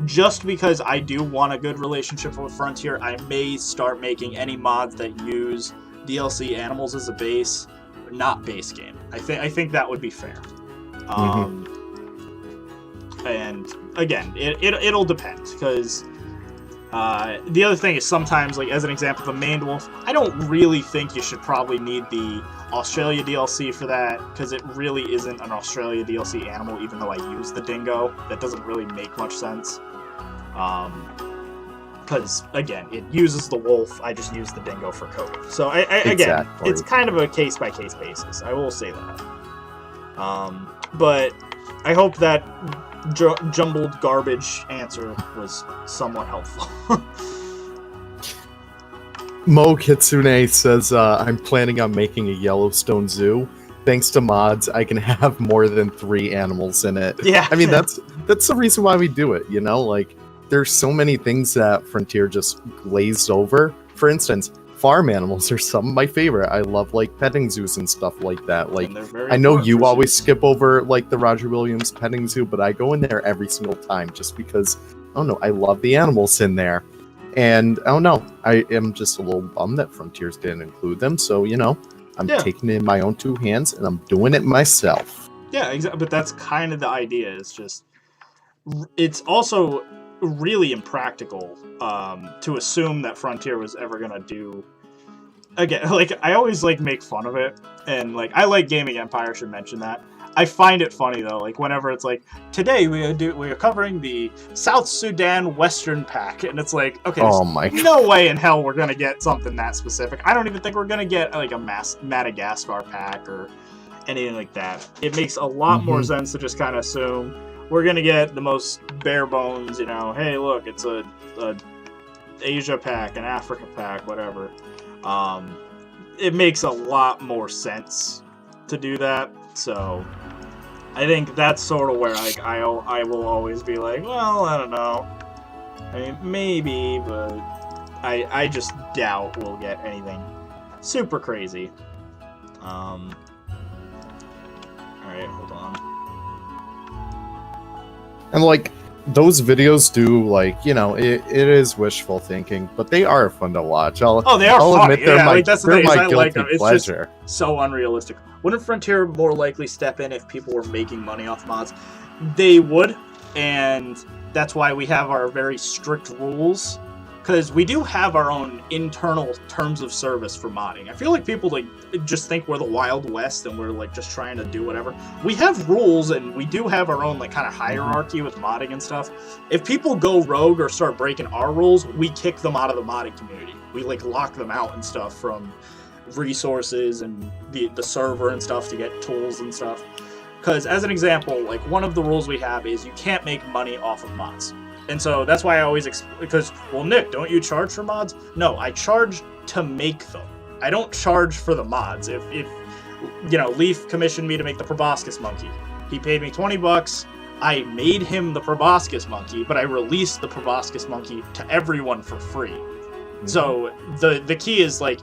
just because I do want a good relationship with Frontier, I may start making any mods that use DLC animals as a base, not base game. I think that would be fair. And again, it'll depend, because the other thing is sometimes, like as an example, the maned wolf, I don't really think you should probably need the Australia DLC for that, because it really isn't an Australia DLC animal, even though I use the dingo. That doesn't really make much sense. Because, again, it uses the wolf, I just use the dingo for code. So, again, it's kind of a case-by-case basis, I will say that. But I hope that jumbled garbage answer was somewhat helpful. Mo Kitsune says, I'm planning on making a Yellowstone zoo. Thanks to mods, I can have more than 3 animals in it. Yeah. I mean, that's the reason why we do it, you know? Like, there's so many things that Frontier just glazed over. For instance, farm animals are some of my favorite. I love, like, petting zoos and stuff like that. Like, I know you always skip over, like, the Roger Williams petting zoo, but I go in there every single time just because, I don't know, I love the animals in there. And, I don't know, I am just a little bummed that Frontiers didn't include them, so, you know, I'm taking it in my own 2 hands, and I'm doing it myself. Yeah, exactly. But that's kind of the idea. It's just, it's also really impractical to assume that Frontier was ever gonna do. Again, like, I always, like, make fun of it, and, like, I like Gaming Empire, should mention that. I find it funny, though, like, whenever it's like, today we are covering the South Sudan Western Pack, and it's like, okay, no way in hell we're gonna get something that specific. I don't even think we're gonna get, like, a Madagascar pack or anything like that. It makes a lot more sense to just kind of assume we're gonna get the most bare bones, you know, hey, look, it's a Asia pack, an Africa pack, whatever. It makes a lot more sense to do that, so I think that's sort of where, like, I will always be like, well, I don't know. I mean, maybe, but I just doubt we'll get anything super crazy. Alright, hold on. And, like, those videos do, like, you know, it is wishful thinking, but they are fun to watch. They are funny. Admit they're my guilty pleasure. It's just so unrealistic. Wouldn't Frontier more likely step in if people were making money off mods? They would, and that's why we have our very strict rules, because we do have our own internal terms of service for modding. I feel like people, like, just think we're the Wild West and we're, like, just trying to do whatever. We have rules, and we do have our own, like, kind of hierarchy with modding and stuff. If people go rogue or start breaking our rules, we kick them out of the modding community. We, like, lock them out and stuff from resources and the server and stuff to get tools and stuff. Because, as an example, like, one of the rules we have is you can't make money off of mods. And so that's why I always because, well, Nick, don't you charge for mods? No, I charge to make them. I don't charge for the mods. If you know, Leaf commissioned me to make the proboscis monkey. He paid me $20. I made him the proboscis monkey, but I released the proboscis monkey to everyone for free. So the key is, like,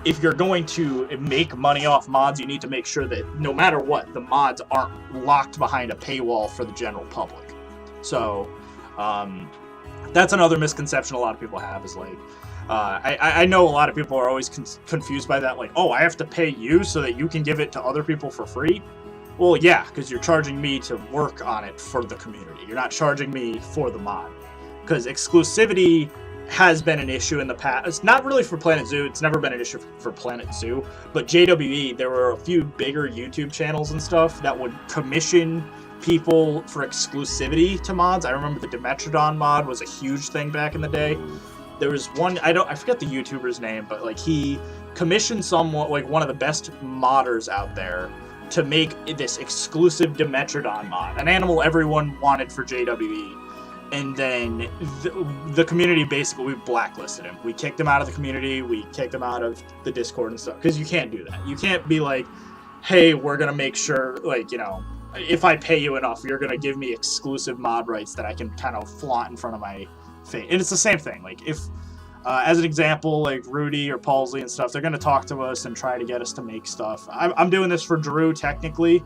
if you're going to make money off mods, you need to make sure that no matter what, the mods aren't locked behind a paywall for the general public. So that's another misconception a lot of people have, is like, I know a lot of people are always confused by that, like, oh, I have to pay you so that you can give it to other people for free? Well, yeah, because you're charging me to work on it for the community. You're not charging me for the mod. Because exclusivity has been an issue in the past. It's not really for Planet Zoo. It's never been an issue for Planet Zoo. But JWE, there were a few bigger YouTube channels and stuff that would commission people for exclusivity to mods. I remember the Dimetrodon mod was a huge thing back in the day. There was one, I forget the YouTuber's name, but, like, he commissioned someone, like, one of the best modders out there to make this exclusive Dimetrodon mod, an animal everyone wanted for JWE. And then the community, basically, we blacklisted him. We kicked him out of the community. We kicked him out of the Discord and stuff. Because you can't do that. You can't be like, hey, we're going to make sure, like, you know, if I pay you enough, you're going to give me exclusive mod rights that I can kind of flaunt in front of my face. And it's the same thing. Like, if, as an example, like Rudy or Palsley and stuff, they're going to talk to us and try to get us to make stuff. I'm doing this for Drew, technically.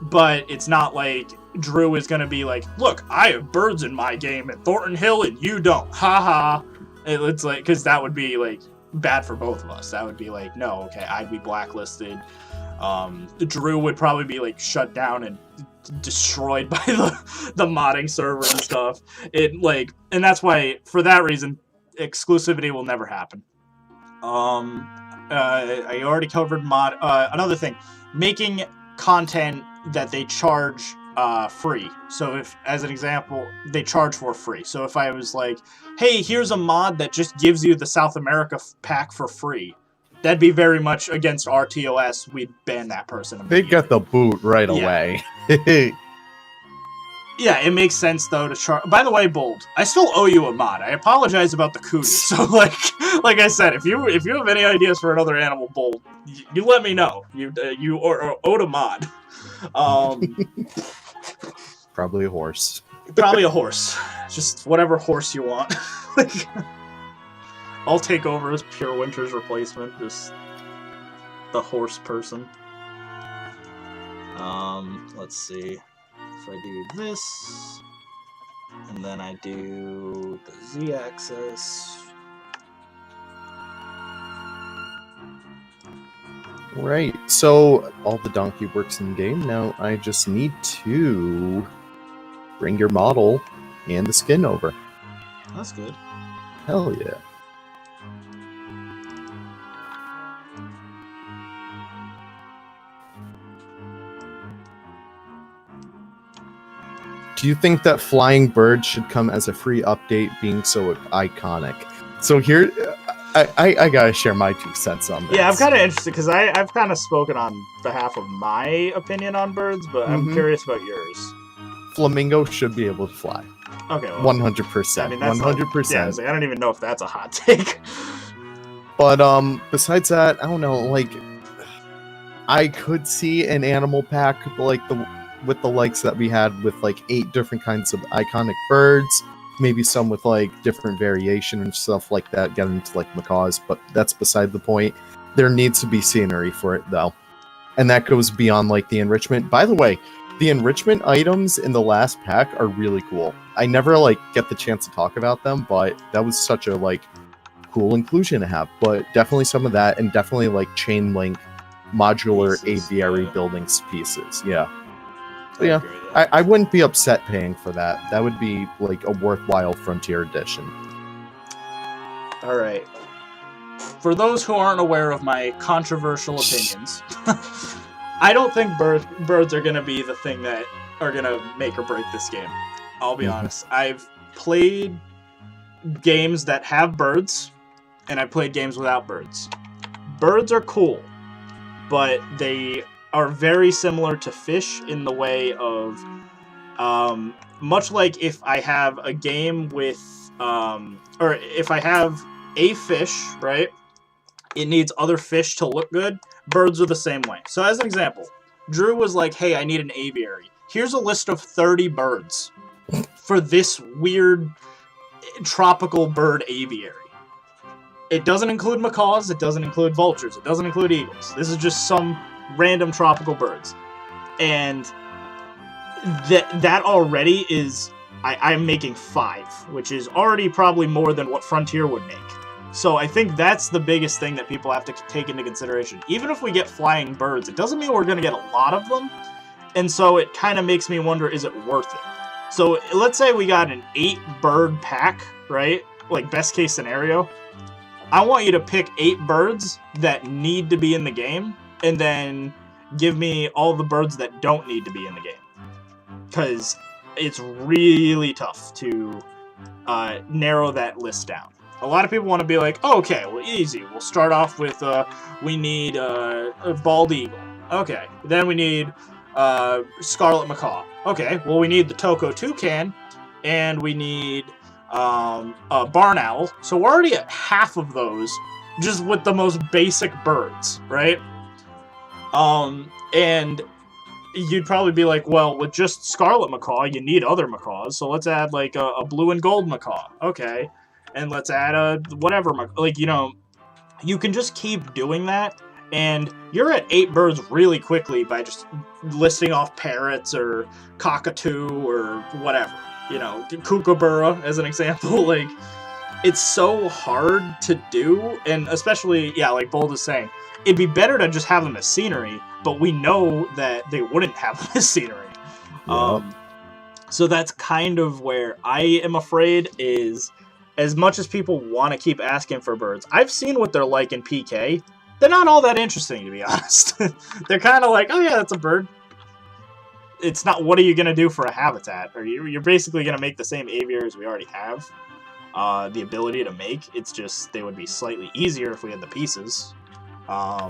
But it's not like Drew is going to be like, look, I have birds in my game at Thornton Hill and you don't. Ha ha. It's like, because that would be like, bad for both of us. That would be like, no, okay, I'd be blacklisted. Drew would probably be like shut down and destroyed by the modding server and stuff. And that's why, for that reason, exclusivity will never happen. I already covered another thing, making content that they charge free. So if, as an example, they charge for free. So if I was like, hey, here's a mod that just gives you the South America pack for free, that'd be very much against our TOS. We'd ban that person. They get the boot right away. Yeah, it makes sense though to charge. By the way, Bold, I still owe you a mod. I apologize about the cooties. So like I said, if you have any ideas for another animal, Bold, you let me know. You owed a mod. Probably a horse. Probably a horse. Just whatever horse you want. I'll take over as Pure Winter's replacement. Just the horse person. Let's see. If I do this, and then I do the Z-axis. Right, so all the donkey works in game. Now I just need to bring your model and the skin over. That's good. Hell yeah. Do you think that flying birds should come as a free update, being so iconic? So here, I gotta share my 2 cents on this. Yeah, I'm kind of interested because I've kind of spoken on behalf of my opinion on birds, but I'm curious about yours. Flamingo should be able to fly. Okay, well, 100%. I mean, that's 100%. Yeah, I don't even know if that's a hot take. But besides that, I don't know. Like, I could see an animal pack with the likes that we had with like 8 different kinds of iconic birds, maybe some with like different variation and stuff like that, getting into like macaws, but that's beside the point. There needs to be scenery for it though. And that goes beyond like the enrichment. By the way, the enrichment items in the last pack are really cool. I never like get the chance to talk about them, but that was such a like cool inclusion to have. But definitely some of that, and definitely like chain link modular aviary buildings pieces. Yeah. Yeah, I wouldn't be upset paying for that. That would be like a worthwhile Frontier edition. All right. For those who aren't aware of my controversial opinions, I don't think birds are going to be the thing that are going to make or break this game. I'll be honest. I've played games that have birds, and I've played games without birds. Birds are cool, but they are very similar to fish in the way of, much like if I have a game with, or if I have a fish, right, it needs other fish to look good. Birds are the same way. So as an example, Drew was like, hey, I need an aviary. Here's a list of 30 birds for this weird tropical bird aviary. It doesn't include macaws, it doesn't include vultures, it doesn't include eagles. This is just some random tropical birds. And that already is, I'm making 5, which is already probably more than what Frontier would make. So I think that's the biggest thing that people have to take into consideration. Even if we get flying birds, it doesn't mean we're going to get a lot of them. And so it kind of makes me wonder, is it worth it? So let's say we got an 8-bird pack, right? Like best case scenario. I want you to pick 8 birds that need to be in the game, and then give me all the birds that don't need to be in the game. Because it's really tough to narrow that list down. A lot of people want to be like, oh, okay, well, easy. We'll start off with, we need a bald eagle. Okay. Then we need scarlet macaw. Okay. Well, we need the Toko toucan, and we need a barn owl. So we're already at half of those, just with the most basic birds, right? And you'd probably be like, well, with just scarlet macaw, you need other macaws. So let's add like a blue and gold macaw. Okay. And let's add a whatever, like, you know, you can just keep doing that. And you're at 8 birds really quickly by just listing off parrots or cockatoo or whatever. You know, kookaburra as an example. Like, it's so hard to do, and especially, yeah, like Bold is saying, it'd be better to just have them as scenery, but we know that they wouldn't have them as scenery. Yep. So that's kind of where I am afraid is, as much as people want to keep asking for birds, I've seen what they're like in PK. They're not all that interesting, to be honest. They're kind of like, oh yeah, that's a bird. It's not, what are you going to do for a habitat? Or you're basically going to make the same aviaries we already have. The ability to make, it's just, they would be slightly easier if we had the pieces.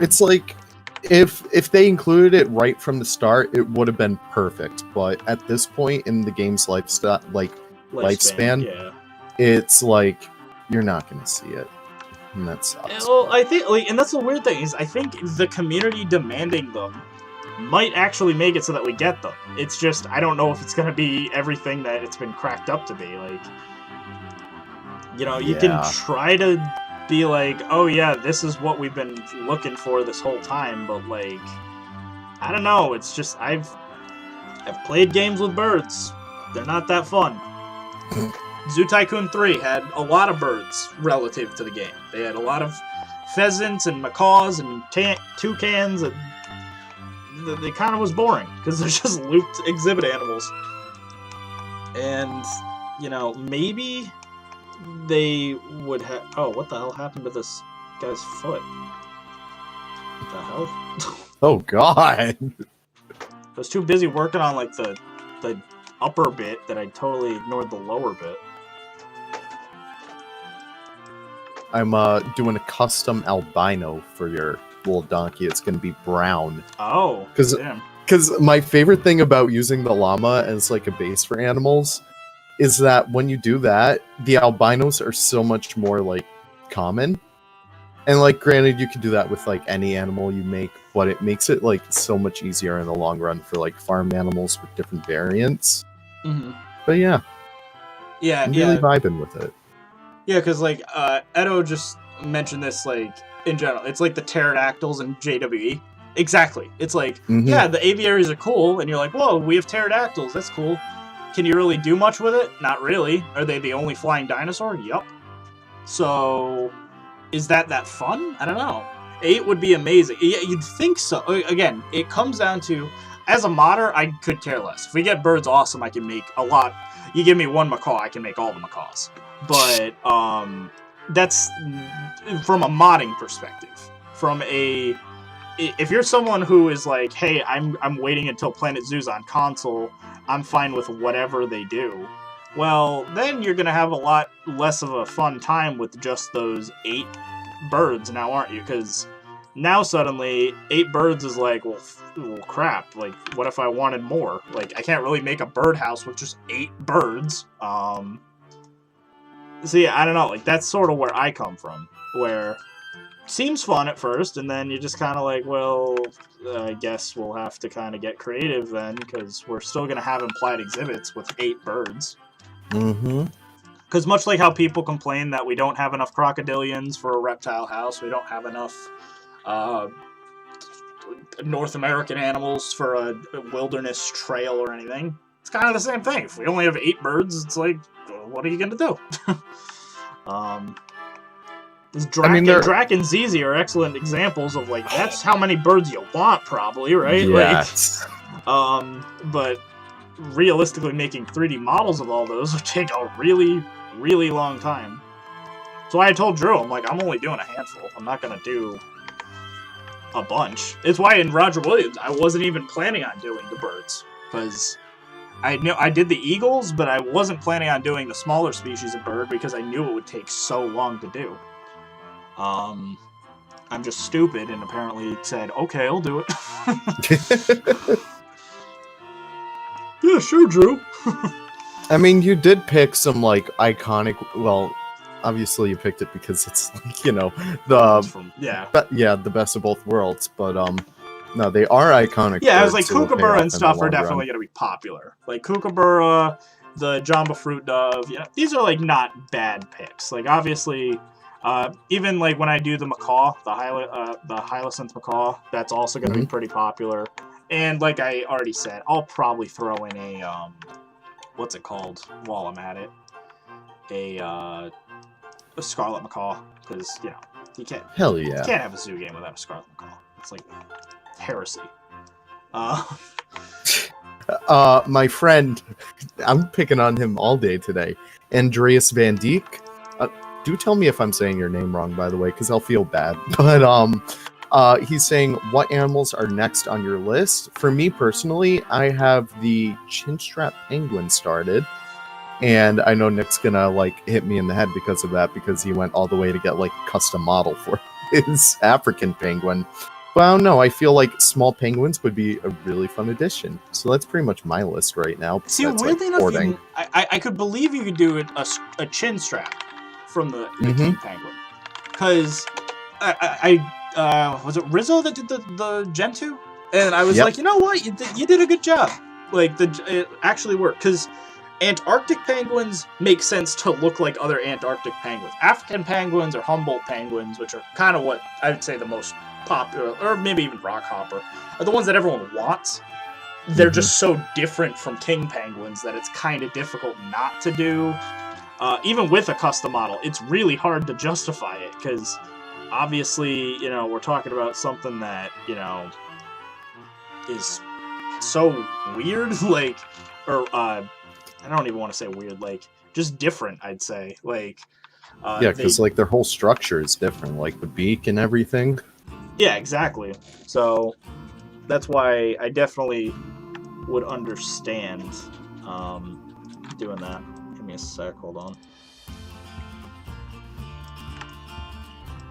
It's like, if they included it right from the start, it would have been perfect. But at this point in the game's lifespan, yeah. it's like, you're not going to see it. And that sucks. Well, I think, like, and that's the weird thing, is I think the community demanding them might actually make it so that we get them. It's just, I don't know if it's going to be everything that it's been cracked up to be. Like, you know, you can try to be like, oh yeah, this is what we've been looking for this whole time, but like, I don't know, it's just, I've played games with birds. They're not that fun. Zoo Tycoon 3 had a lot of birds relative to the game. They had a lot of pheasants and macaws and toucans, and they kind of was boring because they're just looped exhibit animals. And, you know, maybe they would have... Oh, what the hell happened to this guy's foot? What the hell? Oh, God! I was too busy working on, like, the upper bit that I totally ignored the lower bit. I'm doing a custom albino for your little donkey. It's going to be brown. Oh, because my favorite thing about using the llama as like a base for animals is that when you do that, the albinos are so much more like common. And like, granted, you can do that with like any animal you make, but it makes it like so much easier in the long run for like farm animals with different variants. Mm-hmm. But yeah, I'm really vibing with it. Yeah, because like Edo just mentioned this, like, in general, it's like the pterodactyls in JWE. Exactly. It's like, yeah, the aviaries are cool, and you're like, whoa, we have pterodactyls, that's cool. Can you really do much with it? Not really. Are they the only flying dinosaur? Yup. So, is that fun? I don't know. 8 would be amazing. Yeah, you'd think so. Again, it comes down to, as a modder, I could care less. If we get birds, awesome, I can make a lot. You give me one macaw, I can make all the macaws. But that's from a modding perspective. If you're someone who is like, hey, I'm waiting until Planet Zoo's on console, I'm fine with whatever they do. Well, then you're gonna have a lot less of a fun time with just those 8 birds now, aren't you? Because now suddenly 8 birds is like, well, crap. Like, what if I wanted more? Like, I can't really make a birdhouse with just 8 birds. So yeah, I don't know, like, that's sort of where I come from, where seems fun at first, and then you're just kind of like, well, I guess we'll have to kind of get creative then, because we're still going to have implied exhibits with 8 birds. Mm-hmm. Because much like how people complain that we don't have enough crocodilians for a reptile house, we don't have enough North American animals for a wilderness trail or anything, it's kind of the same thing. If we only have 8 birds, it's like, what are you gonna do? Drac and Zizi are excellent examples of, like, that's how many birds you want, probably, right? Yes. Like, but realistically, making 3D models of all those would take a really, really long time. So I told Drew, I'm like, I'm only doing a handful. I'm not gonna do a bunch. It's why in Roger Williams, I wasn't even planning on doing the birds, because I knew I did the eagles, but I wasn't planning on doing the smaller species of bird because I knew it would take so long to do. I'm just stupid and apparently said, okay, I'll do it. Yeah, sure, Drew. I mean, you did pick some, like, iconic, well, obviously you picked it because it's, like, you know, the best of both worlds, but, no, they are iconic. Yeah, I was like, kookaburra and stuff are definitely going to be popular. Like, kookaburra, the Jamba Fruit Dove, yeah, these are, like, not bad picks. Like, obviously, even, like, when I do the macaw, the Hyacinthe macaw, that's also going to be pretty popular. And, like I already said, I'll probably throw in a, what's it called while I'm at it? a Scarlet Macaw, because, you know, you can't yeah. have a zoo game without a Scarlet Macaw. It's like heresy. My friend, I'm picking on him all day today. Andreas Van Dijk. Do tell me if I'm saying your name wrong, by the way, because I'll feel bad. But he's saying, what animals are next on your list? For me personally, I have the chinstrap penguin started. And I know Nick's gonna like hit me in the head because of that, because he went all the way to get like a custom model for his African penguin. But I don't know, I feel like small penguins would be a really fun addition. So that's pretty much my list right now. See, that's weirdly like enough, I could believe you could do a chin strap from the king penguin. Because was it Rizzo that did the Gentoo? And I was like, you know what, you did a good job. Like, it actually worked. Because Antarctic penguins make sense to look like other Antarctic penguins. African penguins or Humboldt penguins, which are kind of what I would say the most popular, or maybe even rockhopper, are the ones that everyone wants. They're just so different from king penguins that it's kind of difficult not to do. Even with a custom model, it's really hard to justify it, because obviously, you know, we're talking about something that, you know, is so weird, like, or, I don't even want to say weird, like, just different, I'd say. Like, yeah, because, like, their whole structure is different, like the beak and everything. Yeah, exactly. So, that's why I definitely would understand doing that. Give me a sec, hold on.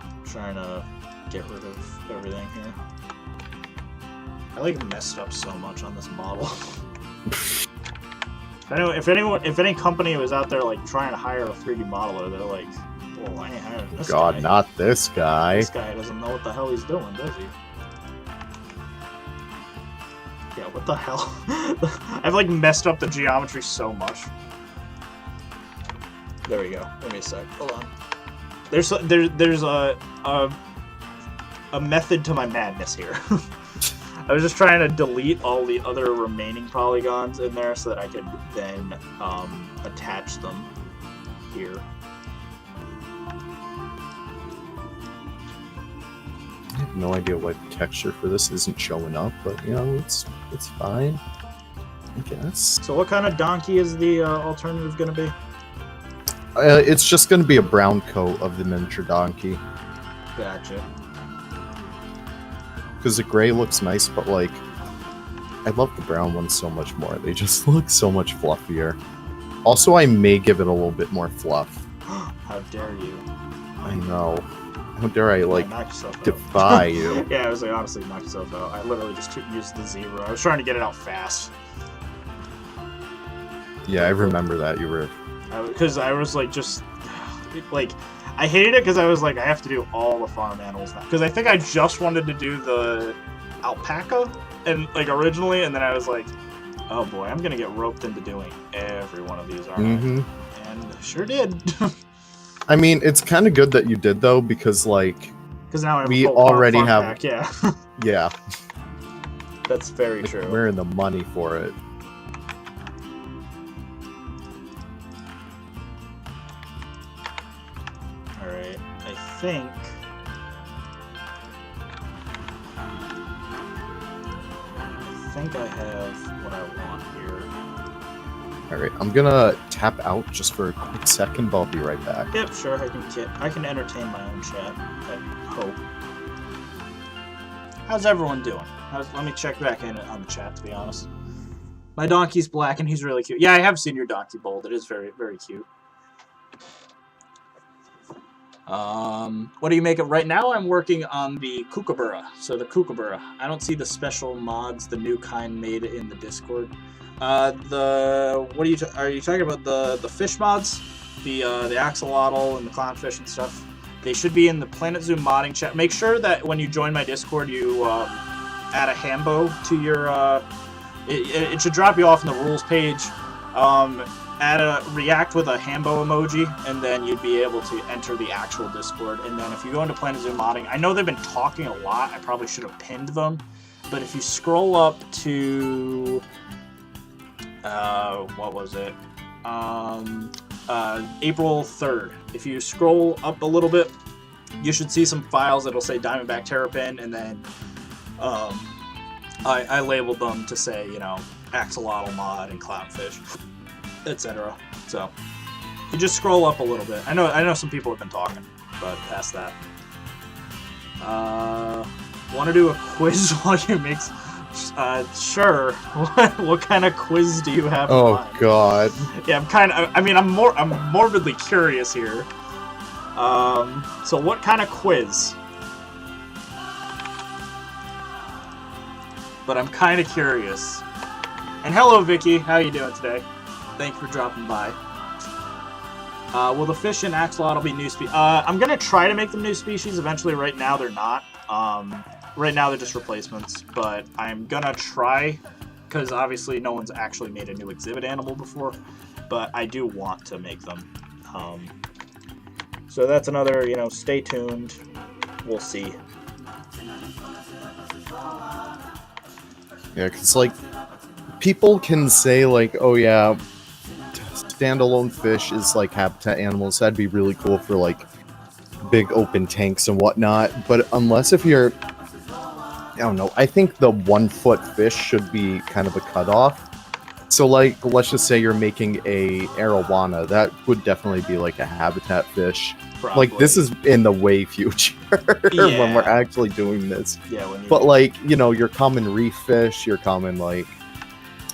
I'm trying to get rid of everything here. I, like, messed up so much on this model. If any company was out there like trying to hire a 3D modeler, they're like, well, I ain't hiring this guy. God, not this guy. This guy doesn't know what the hell he's doing, does he? Yeah, what the hell? I've like messed up the geometry so much. There we go. Give me a sec. Hold on. There's a method to my madness here. I was just trying to delete all the other remaining polygons in there so that I could then attach them here. I have no idea what texture for this isn't showing up, but you know, it's fine, I guess. So what kind of donkey is the alternative going to be? It's just going to be a brown coat of the miniature donkey. Gotcha. Because the gray looks nice, but like, I love the brown ones so much more. They just look so much fluffier. Also, I may give it a little bit more fluff. How dare you? I know. How dare I, like, defy you? Yeah, I was like, honestly, knock yourself out. I literally just used the zebra. I was trying to get it out fast. Yeah, I remember that. You were... Because I was like, just... Like... I hated it because I was like, I have to do all the farm animals now. Because I think I just wanted to do the alpaca, and like originally, and then I was like, oh boy, I'm gonna get roped into doing every one of these, aren't I? And sure did. I mean, it's kind of good that you did though, because like, now we already have, pack, yeah, yeah, that's very true. We're in the money for it. I think I have what I want here. Alright, I'm gonna tap out just for a quick second, but I'll be right back. Yep, sure, I can entertain my own chat, I hope. How's everyone doing? Let me check back in on the chat, to be honest. My donkey's black and he's really cute. Yeah, I have seen your donkey bold. It is very, very cute. What do you make of right now? I'm working on the kookaburra. So the kookaburra. I don't see the special mods, the new kind made in the Discord. What are you talking about? The fish mods, the axolotl and the clownfish and stuff. They should be in the Planet Zoo modding chat. Make sure that when you join my Discord, you add a hambo to your. It should drop you off in the rules page. React with a hambo emoji, and then you'd be able to enter the actual Discord. And then if you go into Planet Zoo modding, I know they've been talking a lot. I probably should have pinned them, but if you scroll up to what was it? April 3rd. If you scroll up a little bit, you should see some files that'll say Diamondback Terrapin, and then I labeled them to say, you know, axolotl mod and clownfish, etc. So you just scroll up a little bit. I know some people have been talking, but past that. Want to do a quiz while you mix? Sure. What kind of quiz do you have in mind? Oh God. Yeah, I'm morbidly curious here. So what kind of quiz? But I'm kind of curious. And hello, Vicky. How you doing today? Thank you for dropping by. Will the fish and axolotl be new species? I'm gonna try to make them new species. Eventually, right now they're not. Right now they're just replacements, but I'm gonna try, because obviously no one's actually made a new exhibit animal before, but I do want to make them. So that's another, you know, stay tuned. We'll see. Yeah, because, like, people can say, like, oh yeah, standalone fish is, like, habitat animals. That'd be really cool for, like, big open tanks and whatnot. But unless if you're, I don't know, I think the 1 foot fish should be kind of a cutoff. So, like, let's just say you're making a arowana. That would definitely be, like, a habitat fish. Probably. Like, this is in the way future when we're actually doing this. Yeah, but, like, you know, your common reef fish, your common, like,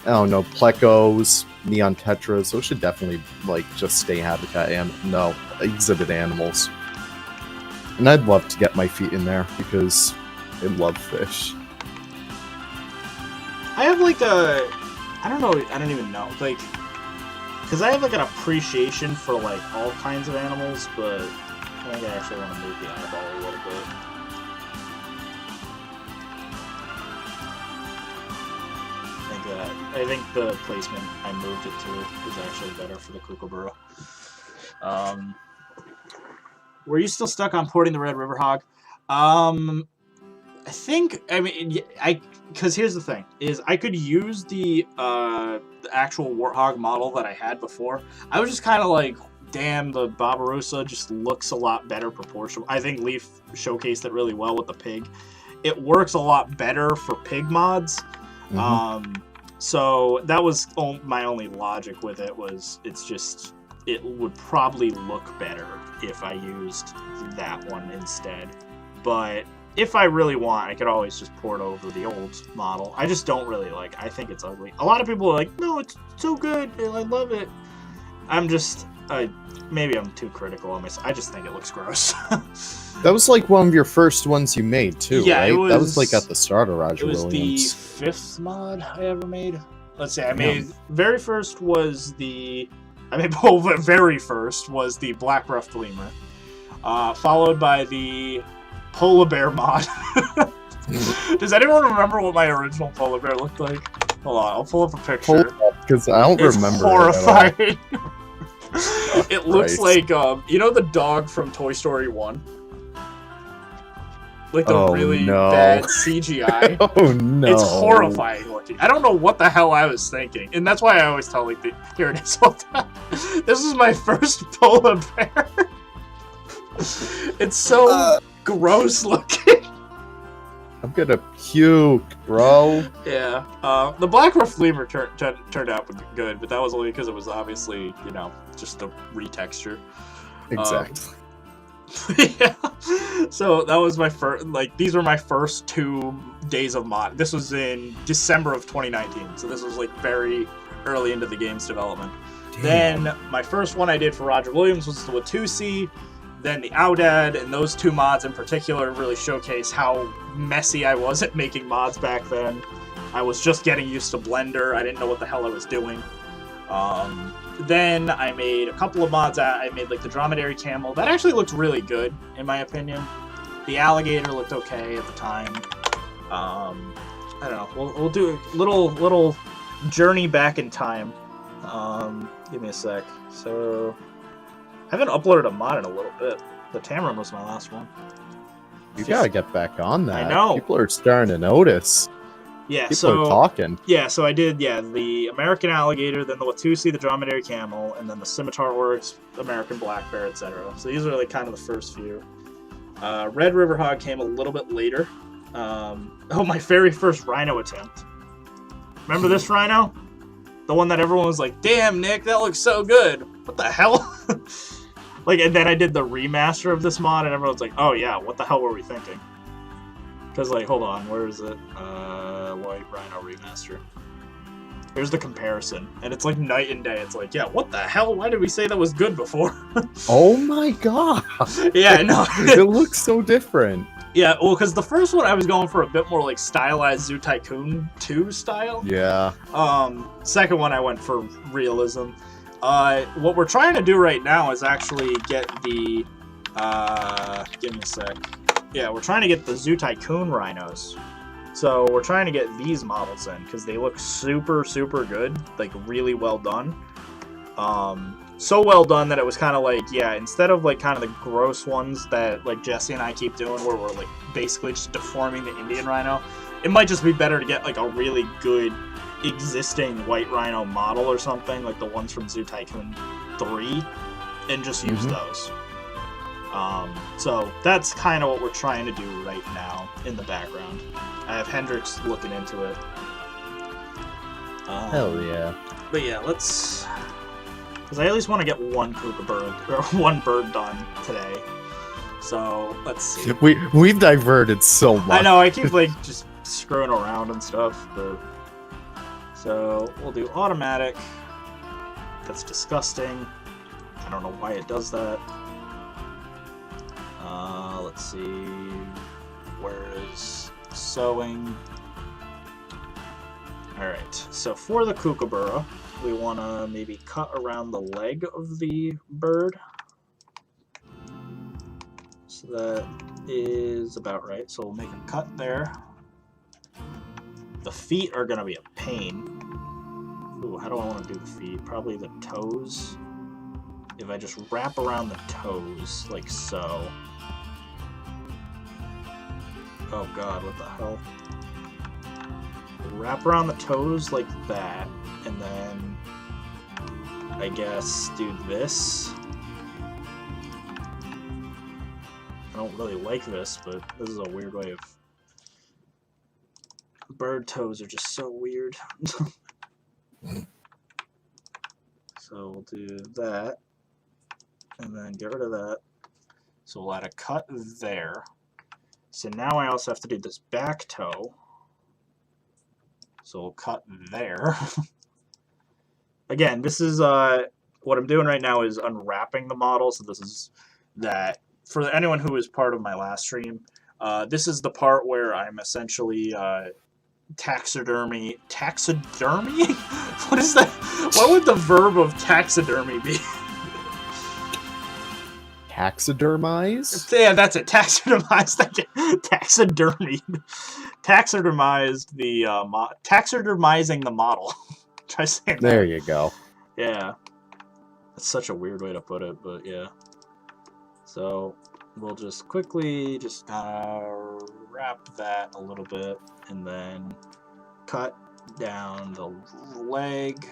I don't know, plecos, neon tetras, those should definitely, like, just stay habitat and no exhibit animals. And I'd love to get my feet in there because I love fish. I have like I don't even know, like, because I have like an appreciation for like all kinds of animals, but I think I actually want to move the eyeball a little bit. I think the placement I moved it to is actually better for the kookaburra. Were you still stuck on porting the Red River Hog? Because here's the thing, is I could use the actual Warthog model that I had before. I was just kind of like, damn, the Barbarossa just looks a lot better proportional. I think Leaf showcased it really well with the pig. It works a lot better for pig mods. Mm-hmm. So that was my only logic with it, was it would probably look better if I used that one instead. But if I really want, I could always just port over the old model. I just don't really like. I think it's ugly. A lot of people are like, no, it's so good, I love it. I'm just, maybe I'm too critical on myself. I just think it looks gross. That was like one of your first ones you made too, yeah, right? That was like at the start of Roger Williams. It was the 5th mod I ever made. Let's see, very first was the black ruffed lemur, followed by the polar bear mod. Does anyone remember what my original polar bear looked like? Hold on, I'll pull up a picture. Because I don't remember. It's horrifying. It looks like you know the dog from Toy Story 1? Like the really bad CGI. Oh no. It's horrifying looking. I don't know what the hell I was thinking. And that's why I always tell like here it is all the time. This is my first polar bear. It's so gross looking. I'm gonna puke, bro. Yeah. The black ruffed lemur turned out good, but that was only because it was obviously, you know, just a retexture. Exactly. Yeah. So that was my first, like, these were my first 2 days of mod. This was in December of 2019, so this was like very early into the game's development. Damn. Then my first one I did for Roger Williams was the Watusi, then the Audad, and those 2 mods in particular really showcase how messy I was at making mods back then. I was just getting used to Blender. I didn't know what the hell I was doing. Then I made a couple of mods. I made like the dromedary camel. That actually looked really good, in my opinion. The alligator looked okay at the time. I don't know. We'll do a little journey back in time. Give me a sec. So I haven't uploaded a mod in a little bit. The Tamarin was my last one. You gotta get back on that. I know. People are starting to notice. Yeah, People are talking. Yeah, so I did, the American alligator, then the Watusi, the dromedary camel, and then the scimitar oryx, American black bear, etc. So these are like kind of the first few. Red river hog came a little bit later. Oh, my very first rhino attempt. Remember this rhino? The one that everyone was like, damn, Nick, that looks so good. What the hell? Like, and then I did the remaster of this mod, and everyone's like, oh yeah, what the hell were we thinking? Because, like, hold on, where is it? White Rhino Remaster. Here's the comparison, and it's like night and day. It's like, yeah, what the hell? Why did we say that was good before? Oh my god! Yeah, no. It looks so different. Yeah, well, because the first one I was going for a bit more like stylized Zoo Tycoon 2 style. Yeah. Second one I went for realism. What we're trying to do right now is actually get the, give me a sec. Yeah, we're trying to get the Zoo Tycoon rhinos. So we're trying to get these models in because they look super, super good. Like, really well done. So well done that it was kind of like, yeah, instead of like kind of the gross ones that like Jesse and I keep doing where we're like basically just deforming the Indian rhino, it might just be better to get like a really good existing white rhino model or something, like the ones from Zoo Tycoon 3, and just use those. So that's kind of what we're trying to do right now in the background. I have Hendrix looking into it. Hell yeah. But yeah, let's... Because I at least want to get one kookaburra, or one bird done today. So, let's see. We've diverted so much. I know, I keep like just screwing around and stuff, but... So, we'll do automatic. That's disgusting. I don't know why it does that. Let's see... Where is sewing? Alright, so for the kookaburra, we want to maybe cut around the leg of the bird. So that is about right. So we'll make a cut there. The feet are going to be a pain. Ooh, how do I want to do the feet? Probably the toes. If I just wrap around the toes, like so. Oh god, what the hell? Wrap around the toes like that, and then I guess do this. I don't really like this, but this is a weird way of... Bird toes are just so weird. So we'll do that, and then get rid of that. So we'll add a cut there. So now I also have to do this back toe. So we'll cut there. Again, this is what I'm doing right now is unwrapping the model. So this is that for anyone who was part of my last stream. This is the part where I'm essentially taxidermy. What is that? What would the verb of taxidermy be? Taxidermized? Yeah, that's it. Taxidermized. Taxidermy. Taxidermized the taxidermizing the model. Try saying that. There you go. Yeah. That's such a weird way to put it, but yeah. So we'll just quickly just kind of wrap that a little bit and then cut down the leg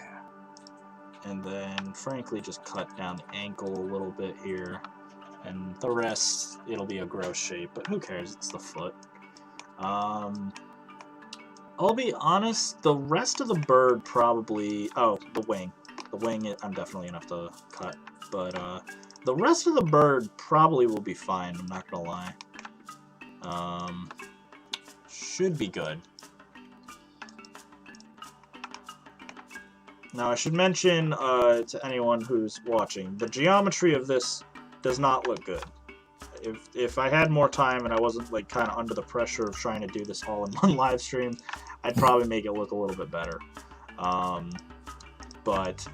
and then frankly just cut down the ankle a little bit here. And the rest, it'll be a gross shape, but who cares? It's the foot. I'll be honest, the rest of the bird probably... Oh, the wing. The wing, I'm definitely going to have to cut. But the rest of the bird probably will be fine, I'm not going to lie. Should be good. Now, I should mention to anyone who's watching, the geometry of this does not look good. If I had more time and I wasn't like kind of under the pressure of trying to do this all in one live stream, I'd probably make it look a little bit better. But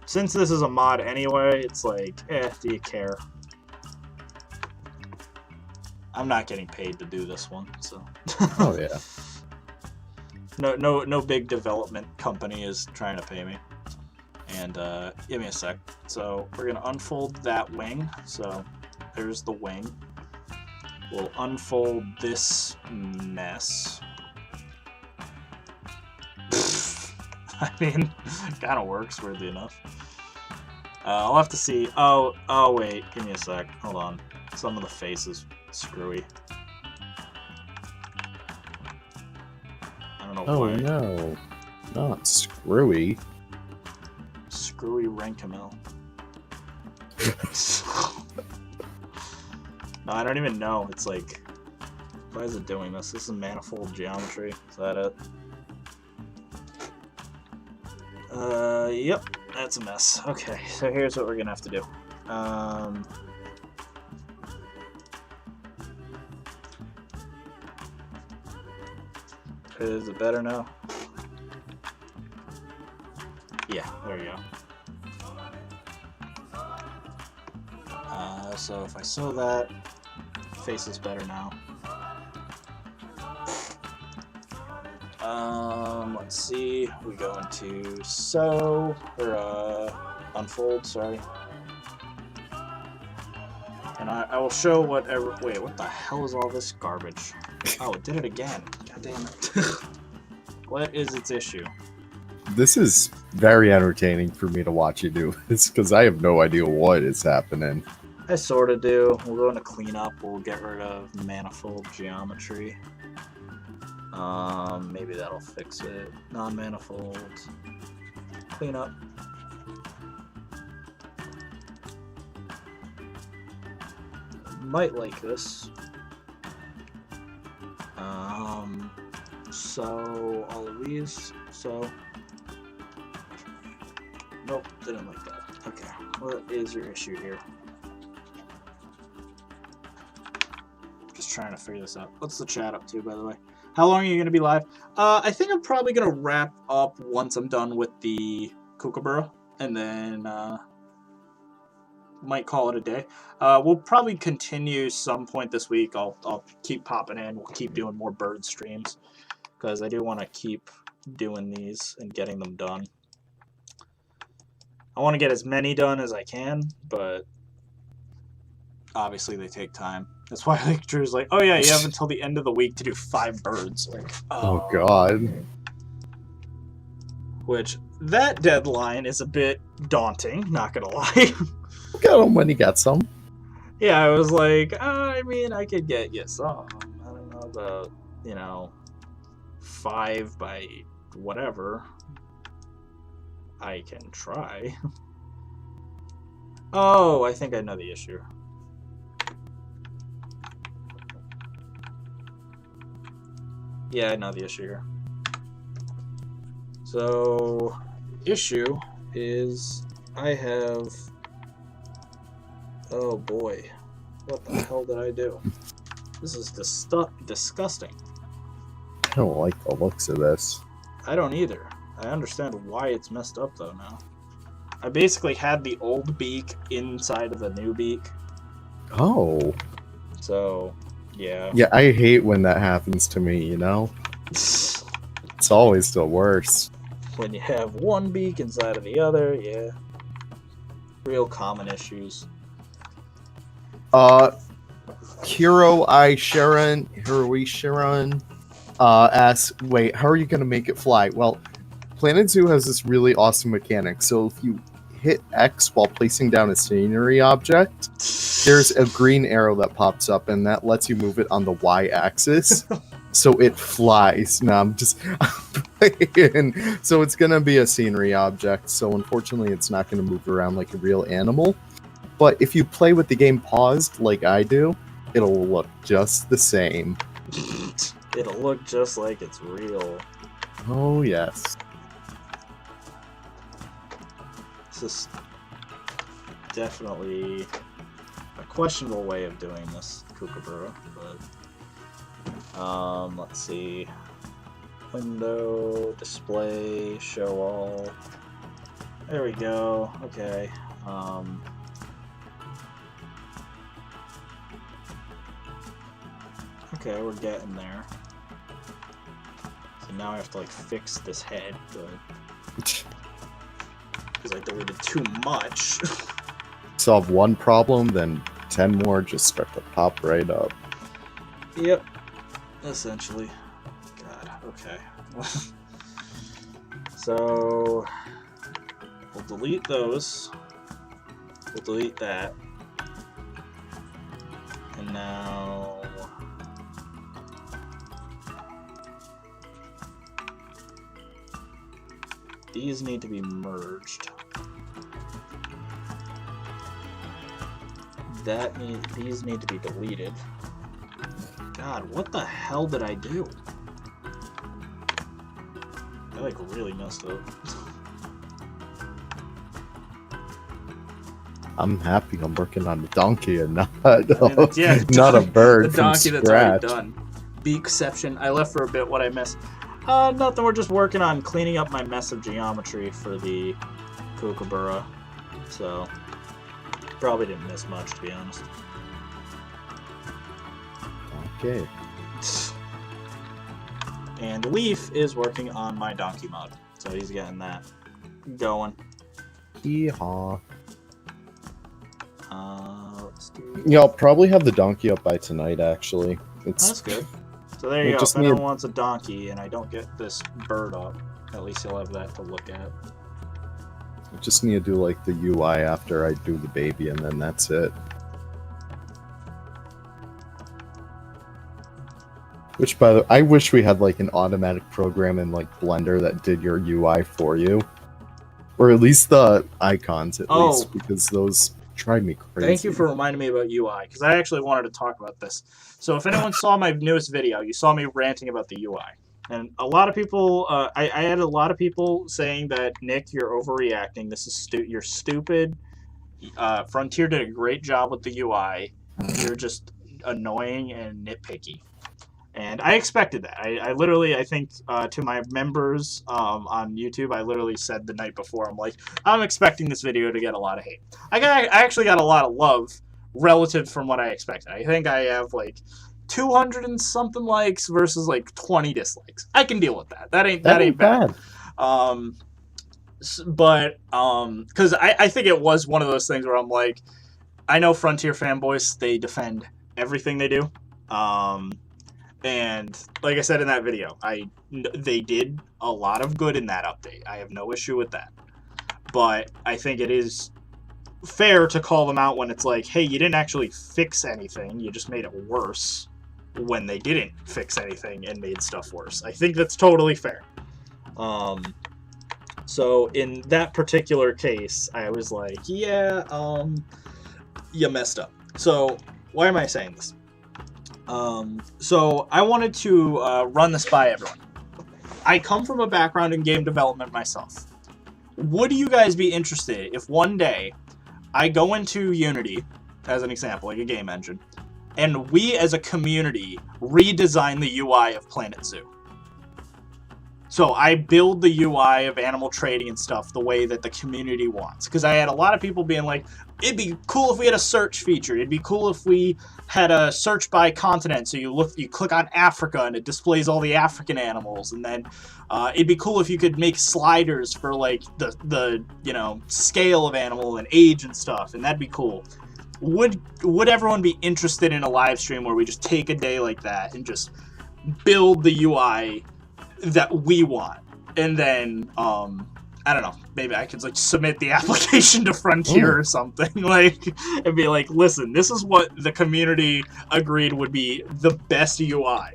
since this is a mod anyway, it's like, do you care? I'm not getting paid to do this one, so. Oh yeah. No big development company is trying to pay me. And give me a sec. So we're gonna unfold that wing. So there's the wing. We'll unfold this mess. I mean, kind of works, weirdly enough. I'll have to see. Oh, wait. Give me a sec. Hold on. Some of the face is screwy. I don't know why. Oh no, not screwy. Screwy Rankamel. No, I don't even know. It's like, why is it doing this? This is manifold geometry. Is that it? Yep. That's a mess. Okay, so here's what we're gonna have to do. Is it better now? Yeah, there you go. So if I sew that, face is better now. Let's see. We go into sew or unfold. Sorry. And I will show whatever. Wait, what the hell is all this garbage? Oh, it did it again. God damn it. What is its issue? This is very entertaining for me to watch you do this because I have no idea what is happening. I sort of do. We'll go into cleanup. We'll get rid of manifold geometry. Maybe that'll fix it. Non-manifold. Cleanup. Might like this. So all of these. So. Nope, didn't like that. Okay, what is your issue here? Just trying to figure this out. What's the chat up to, by the way? How long are you going to be live? I think I'm probably going to wrap up once I'm done with the kookaburra, and then might call it a day. We'll probably continue some point this week. I'll keep popping in. We'll keep doing more bird streams, because I do want to keep doing these and getting them done. I want to get as many done as I can, but obviously they take time. That's why like Drew's like, oh yeah, you have until the end of the week to do 5 birds. Like, Oh god. Which, that deadline is a bit daunting, not gonna lie. Got them when you got some. Yeah, I was like, I mean, I could get you some. I don't know about, 5 by whatever. I can try. Oh, I think I know the issue. Yeah, I know the issue here. So, issue is I have... Oh boy. What the hell did I do? This is disgusting. I don't like the looks of this. I don't either. I understand why it's messed up though now. I basically had the old beak inside of the new beak. Oh. So, yeah. Yeah, I hate when that happens to me, you know? It's always the worst. When you have one beak inside of the other, yeah. Real common issues. Hiroi Sharon asks, wait, how are you going to make it fly? Well, Planet Zoo has this really awesome mechanic. So if you hit X while placing down a scenery object, there's a green arrow that pops up, and that lets you move it on the Y-axis. So it flies. No, I'm just playing. So it's going to be a scenery object. So unfortunately, it's not going to move around like a real animal. But if you play with the game paused, like I do, it'll look just the same. It'll look just like it's real. Oh, yes. This is definitely a questionable way of doing this kookaburra, but let's see. Window, display, show all. There we go. Okay. Okay, we're getting there. So now I have to like fix this head, but because I deleted too much. Solve one problem, then 10 more just start to pop right up. Yep. Essentially. God, okay. So we'll delete those. We'll delete that. And now these need to be merged. These need to be deleted. God, what the hell did I do? I like really messed up. I'm happy I'm working on the donkey and not Yeah, not a bird the from donkey that's scratch. already done. Beakception. I left for a bit. What I missed? Nothing. We're just working on cleaning up my mess of geometry for the kookaburra. So probably didn't miss much, to be honest. Okay. And Leaf is working on my donkey mod, so he's getting that going. Yeehaw. Let's do... Yeah, I'll probably have the donkey up by tonight, actually. That's good. So there you go. If anyone wants a donkey and I don't get this bird up, at least you'll have that to look at. I just need to do like the UI after I do the baby, and then that's it. Which, by the way, I wish we had like an automatic program in like Blender that did your UI for you, or at least the icons, at least, because those drive me crazy. Thank you for reminding me about UI, because I actually wanted to talk about this. So if anyone saw my newest video, you saw me ranting about the UI. And a lot of people, I had a lot of people saying that, Nick, you're overreacting. This is you're stupid. Frontier did a great job with the UI. You're just annoying and nitpicky. And I expected that. I literally, I think, to my members on YouTube, I literally said the night before, I'm like, I'm expecting this video to get a lot of hate. I actually got a lot of love relative from what I expected. I think I have like 200 and something likes versus like 20 dislikes. I can deal with that. That ain't bad. But because I think it was one of those things where I'm like, I know Frontier fanboys, they defend everything they do. And like I said in that video, they did a lot of good in that update. I have no issue with that. But I think it is fair to call them out when it's like, hey, you didn't actually fix anything. You just made it worse when they didn't fix anything and made stuff worse. I think that's totally fair. So in that particular case, I was like, yeah, you messed up. So why am I saying this? So I wanted to run this by everyone. I come from a background in game development myself. Would you guys be interested if one day I go into Unity, as an example, like a game engine, and we as a community redesign the UI of Planet Zoo? So I build the UI of animal trading and stuff the way that the community wants. Because I had a lot of people being like, it'd be cool if we had a search feature. It'd be cool if we had a search by continent. So you click on Africa and it displays all the African animals. And then it'd be cool if you could make sliders for like the scale of animal and age and stuff. And that'd be cool. Would everyone be interested in a live stream where we just take a day like that and just build the UI that we want? And then I don't know, maybe I could like submit the application to Frontier or something, like, and be like, listen, this is what the community agreed would be the best UI.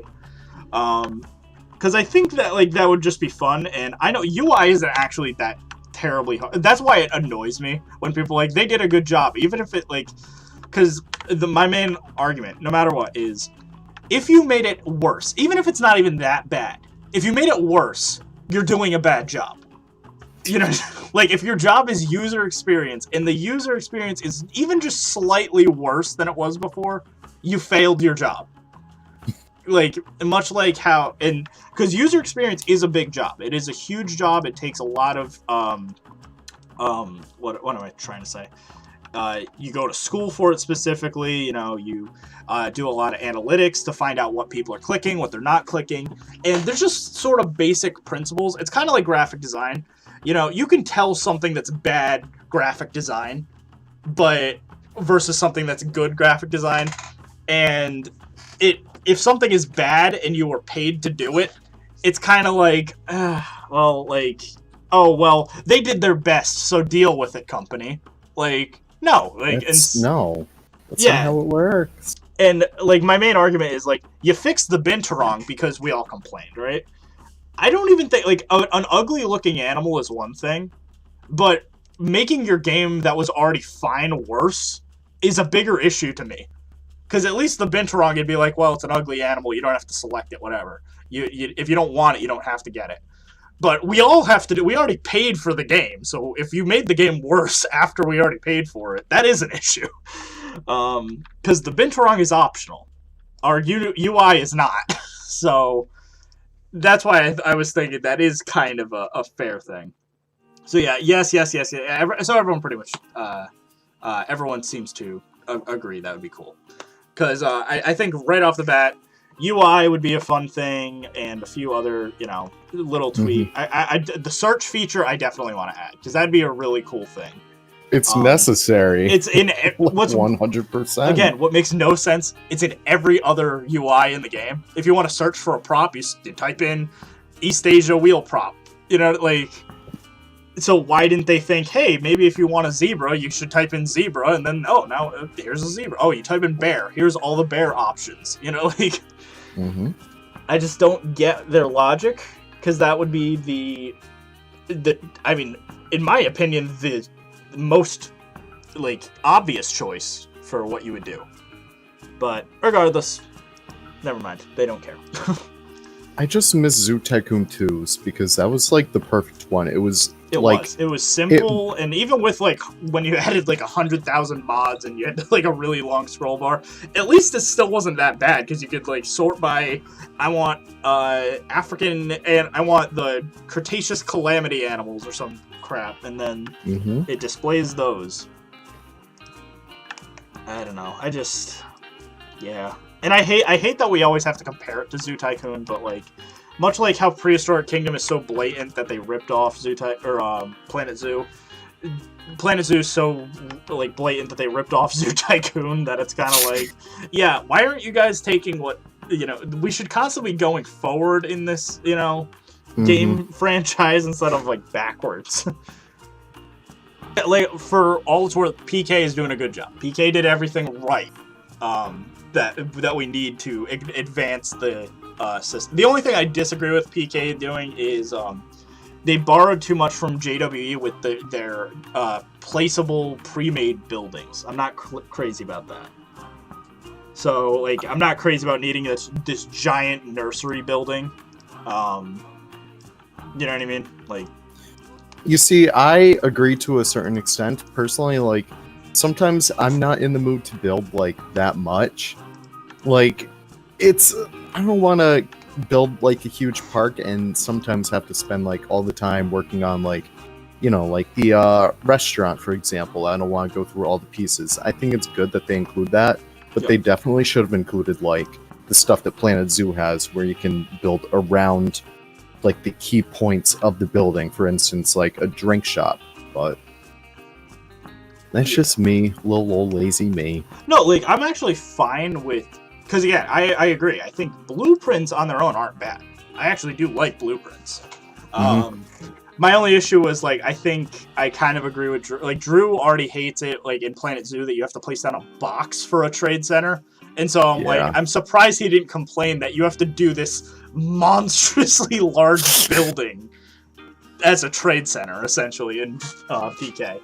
Because I think that like that would just be fun, and I know UI isn't actually that terribly hard. That's why it annoys me when people like, they did a good job, even if it like, because my main argument, no matter what, is if you made it worse, even if it's not even that bad, if you made it worse, you're doing a bad job. You know, like if your job is user experience and the user experience is even just slightly worse than it was before, you failed your job. Like, much like how, and because user experience is a big job. It is a huge job. It takes a lot of, what am I trying to say? You go to school for it specifically, you know, you do a lot of analytics to find out what people are clicking, what they're not clicking. And there's just sort of basic principles. It's kind of like graphic design. You know, you can tell something that's bad graphic design, but versus something that's good graphic design. And if something is bad and you were paid to do it, it's kind of like, well, like, oh, well, they did their best, so deal with it, company. Like, no. Like, no. That's yeah. not how it works. And, like, my main argument is, like, you fixed the binturong because we all complained, right? I don't even think, like, an ugly-looking animal is one thing, but making your game that was already fine worse is a bigger issue to me. Because at least the binturong, you'd be like, well, it's an ugly animal, you don't have to select it, whatever. If you don't want it, you don't have to get it. But we all have to we already paid for the game, so if you made the game worse after we already paid for it, that is an issue. Because the binturong is optional. Our UI is not. So that's why I was thinking that is kind of a fair thing. So yeah, yes. So everyone pretty much, everyone seems to agree that would be cool. Because I think right off the bat, UI would be a fun thing, and a few other, little tweak. The search feature I definitely want to add, because that'd be a really cool thing. It's necessary. It's in what's 100%. Again, what makes no sense, it's in every other UI in the game. If you want to search for a prop, you type in East Asia wheel prop. So why didn't they think, hey, maybe if you want a zebra, you should type in zebra, and then, oh, now here's a zebra. Oh, you type in bear. Here's all the bear options. I just don't get their logic, because that would be the in my opinion, the most, obvious choice for what you would do. But regardless, never mind. They don't care. I just miss Zoo Tycoon 2s, because that was, the perfect one. It was simple, and even with, when you added, 100,000 mods and you had, a really long scroll bar, at least it still wasn't that bad, because you could, sort by, I want, African, and I want the Cretaceous calamity animals or some crap, and then it displays those. I don't know, yeah. And I hate that we always have to compare it to Zoo Tycoon, but, much like how Prehistoric Kingdom is so blatant that they ripped off Planet Zoo. Planet Zoo is so blatant that they ripped off Zoo Tycoon that it's kind of yeah, why aren't you guys taking what we should constantly be going forward in this game franchise instead of backwards. For all it's worth, PK is doing a good job. PK did everything right. That we need to advance the system. The only thing I disagree with PK doing is they borrowed too much from JWE with their placeable pre-made buildings. I'm not crazy about that. So I'm not crazy about needing this giant nursery building. You know what I mean? You see, I agree to a certain extent. Personally, sometimes I'm not in the mood to build that much. I don't want to build a huge park and sometimes have to spend all the time working on the restaurant, for example. I don't want to go through all the pieces. I think it's good that they include that, but they definitely should have included the stuff that Planet Zoo has, where you can build around the key points of the building. For instance, a drink shop. But that's just me, little old lazy me. No, I'm actually fine with, because again, I agree. I think blueprints on their own aren't bad. I actually do like blueprints. My only issue was I think I kind of agree with Drew. Drew already hates it in Planet Zoo that you have to place down a box for a trade center. And so I'm surprised he didn't complain that you have to do this monstrously large building as a trade center, essentially, in PK.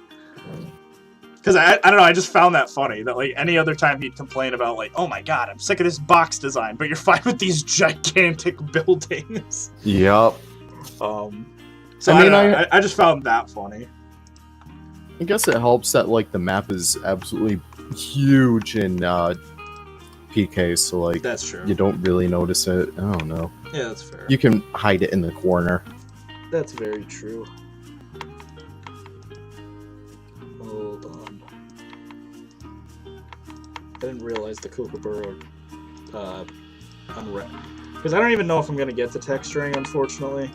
Because I don't know, I just found that funny, that any other time he'd complain about oh my god, I'm sick of this box design, but you're fine with these gigantic buildings. Yep. So I just found that funny. I guess it helps that the map is absolutely huge in PK, so that's true. You don't really notice it. I don't know. Yeah, that's fair. You can hide it in the corner. That's very true. Hold on. I didn't realize the kookaburra unread. Because I don't even know if I'm going to get to texturing, unfortunately.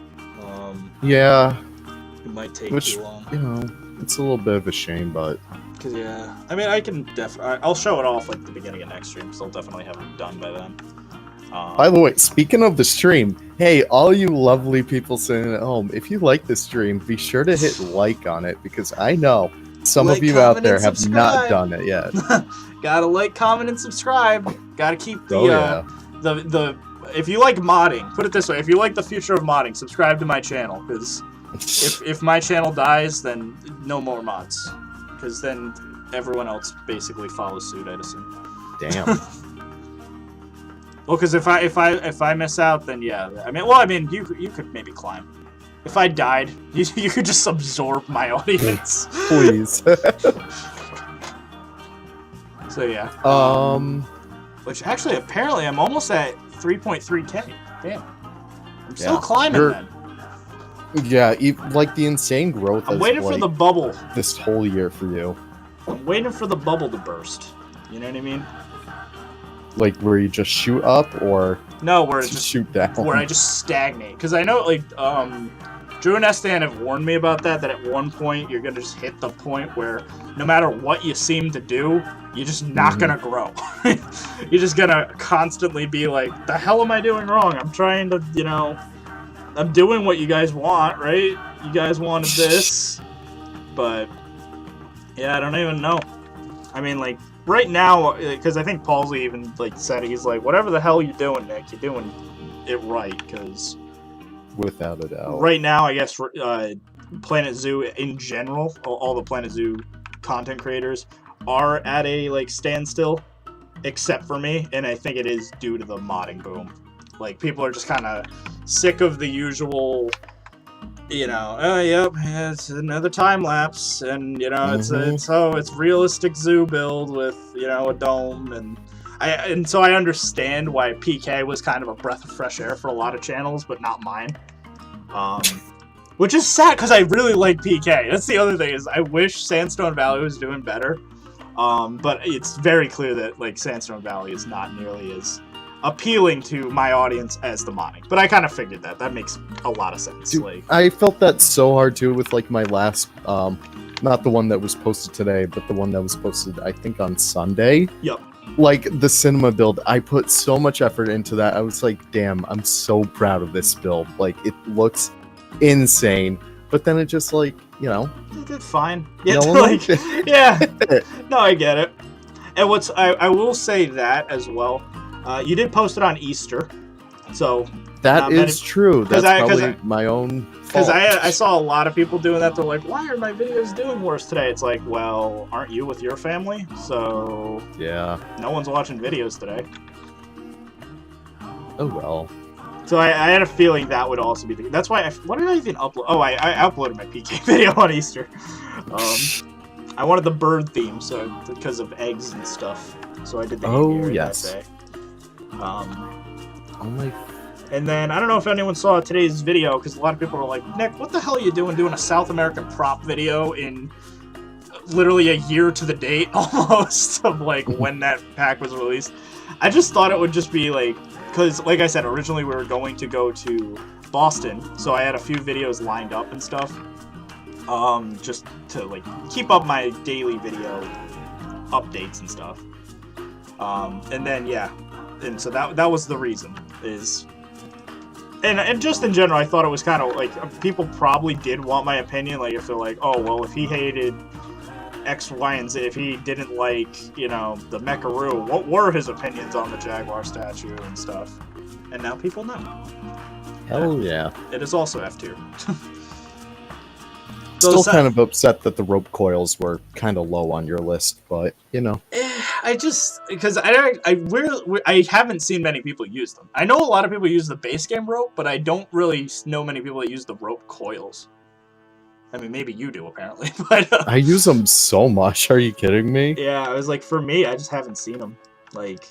Yeah. It might take too long. It's a little bit of a shame, but... Because, yeah. I mean, I can I'll show it off at the beginning of next stream, because I'll definitely have it done by then. By the way, speaking of the stream, Hey, all you lovely people sitting at home, if you like this stream, be sure to hit like on it because I know some Like, of you out comment, there and have not subscribe. done it yet. Gotta like, comment, and subscribe. Gotta keep the Oh, yeah. the if you like modding, put it this way, if you like the future of modding, subscribe to my channel, because if my channel dies, then no more mods, because then everyone else basically follows suit, I'd assume. Damn. Well, because if I miss out, then yeah. I mean, you could maybe climb. If I died, you could just absorb my audience. Please. So yeah. Which actually, apparently, I'm almost at 3.3K. Damn. I'm still climbing then. Yeah, like the insane growth. I'm waiting for the bubble. This whole year for you. I'm waiting for the bubble to burst. You know what I mean? Like where you just shoot up, or no, where it just shoot down. Where I just stagnate. Because I know, like, Drew and Estan have warned me about that. That at one point you're gonna just hit the point where no matter what you seem to do, you're just not gonna grow. You're just gonna constantly be like, "The hell am I doing wrong? I'm trying to, you know, I'm doing what you guys want, right? You guys wanted this, but yeah, I don't even know. I mean, like." Right now, because I think Paulsy even like said, he's like, whatever the hell you're doing, Nick, you're doing it right. Because without a doubt, right now, I guess Planet Zoo in general, all the Planet Zoo content creators are at a like standstill, except for me, and I think it is due to the modding boom. Like people are just kind of sick of the usual. You know, oh yep, it's another time lapse, and you know, it's realistic zoo build with, you know, a dome, and so I understand why PK was kind of a breath of fresh air for a lot of channels, but not mine. Which is sad because I really like PK. That's the other thing, is I wish Sandstone Valley was doing better. But it's very clear that like Sandstone Valley is not nearly as appealing to my audience as the modding, but I kind of figured that makes a lot of sense. Dude, like I felt that so hard too with like my last not the one that was posted today, but the one that was posted I think on Sunday. Yep. Like the cinema build, I put so much effort into that. I was like, damn, I'm so proud of this build. Like it looks insane, but then it just like, you know, it did fine. Yeah, no like, yeah. No, I get it. And I will say that as well. You did post it on Easter, so that is true. That's probably my own fault. Because I saw a lot of people doing that. They're like, "Why are my videos doing worse today?" It's like, well, aren't you with your family? So yeah, no one's watching videos today. Oh well. So I had a feeling that would also be the. That's why. What did I even upload? Oh, I uploaded my PK video on Easter. I wanted the bird theme, so because of eggs and stuff. So I did the aviary that day. Oh my. And then I don't know if anyone saw today's video, because a lot of people were like, Nick, what the hell are you doing a South American prop video in literally a year to the date almost of like when that pack was released? I just thought it would just be like, because like I said, originally we were going to go to Boston, so I had a few videos lined up and stuff, just to like keep up my daily video updates and stuff. And then yeah. And so that was the reason, is, and just in general, I thought it was kind of like, people probably did want my opinion, like if they're like, oh well, if he hated X, Y, and Z, if he didn't like, you know, the Mecharoo, what were his opinions on the Jaguar statue and stuff? And now people know. Hell yeah. It is also F tier. Still kind of upset that the rope coils were kind of low on your list, but you know. I just, because I haven't seen many people use them. I know a lot of people use the base game rope, but I don't really know many people that use the rope coils. I mean, maybe you do apparently, but I use them so much. Are you kidding me? Yeah, I was like, for me, I just haven't seen them, like,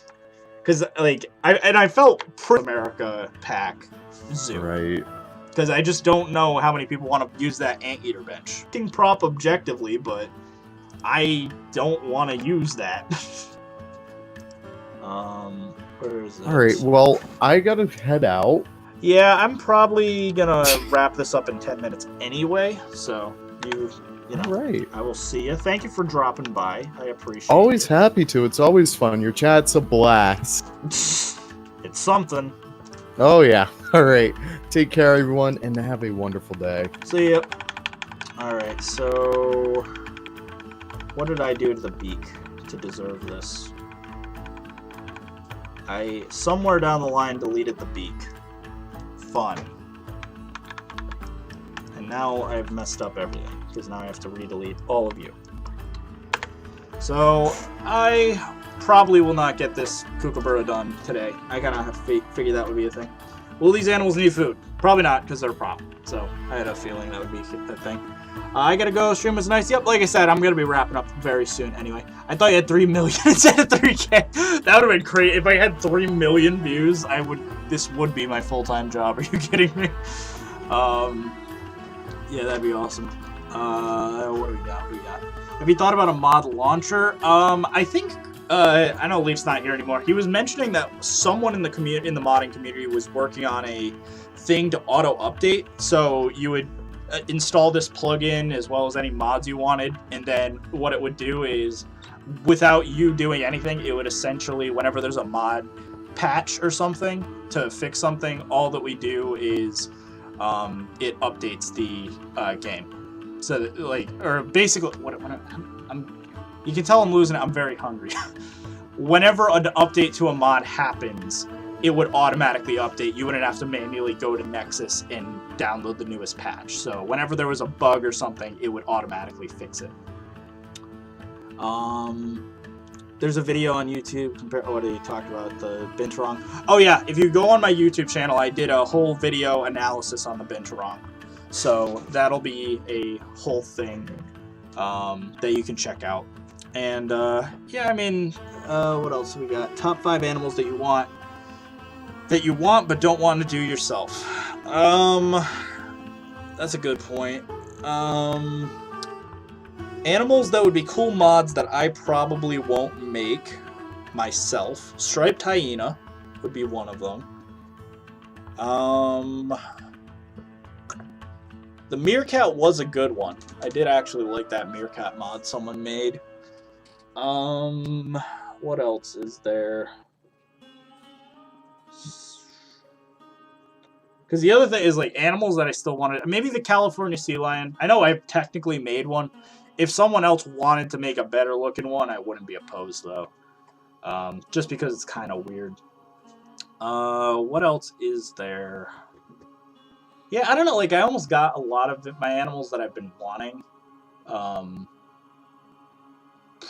because like I felt pretty America pack zoo, right? Because I just don't know how many people want to use that anteater bench. King prop objectively, but I don't want to use that. Where is it? All right, well, I gotta head out. Yeah, I'm probably gonna wrap this up in 10 minutes anyway. So you know, all right. I will see you. Thank you for dropping by. I appreciate. Always happy to. It's always fun. Your chat's a blast. It's something. Oh, yeah. All right. Take care, everyone, and have a wonderful day. See ya. Alright, so... what did I do to the beak to deserve this? I, somewhere down the line, deleted the beak. Fun. And now I've messed up everything, because now I have to re-delete all of you. So, I probably will not get this kookaburra done today. I kind of have to figure that would be a thing. Will these animals need food? Probably not, because they're a prop. So, I had a feeling that would be a thing. I gotta go. Stream was nice. Yep, like I said, I'm gonna be wrapping up very soon anyway. I thought you had 3 million instead of 3K. That would have been great. If I had 3 million views, this would be my full-time job. Are you kidding me? Yeah, that'd be awesome. What do we got? Have you thought about a mod launcher? I think, I know Leaf's not here anymore. He was mentioning that someone in the modding community was working on a thing to auto-update. So you would install this plugin as well as any mods you wanted, and then what it would do is, without you doing anything, it would essentially, whenever there's a mod patch or something to fix something, all that we do is it updates the game. So that, like, or basically, you can tell I'm losing it. I'm very hungry. Whenever an update to a mod happens, it would automatically update. You wouldn't have to manually go to Nexus and download the newest patch. So whenever there was a bug or something, it would automatically fix it. There's a video on YouTube. What did he talk about? The Binturong. Oh yeah, if you go on my YouTube channel, I did a whole video analysis on the Binturong. So that'll be a whole thing that you can check out. And yeah, I mean, what else have we got? Top 5 animals that you want but don't want to do yourself. That's a good point. Animals that would be cool mods that I probably won't make myself. Striped hyena would be one of them. The meerkat was a good one. I did actually like that meerkat mod someone made. What else is there? Because the other thing is, like, animals that I still wanted. Maybe the California sea lion. I know I've technically made one. If someone else wanted to make a better looking one, I wouldn't be opposed, though. Just because it's kind of weird. What else is there? Yeah, I don't know. Like, I almost got a lot of my animals that I've been wanting.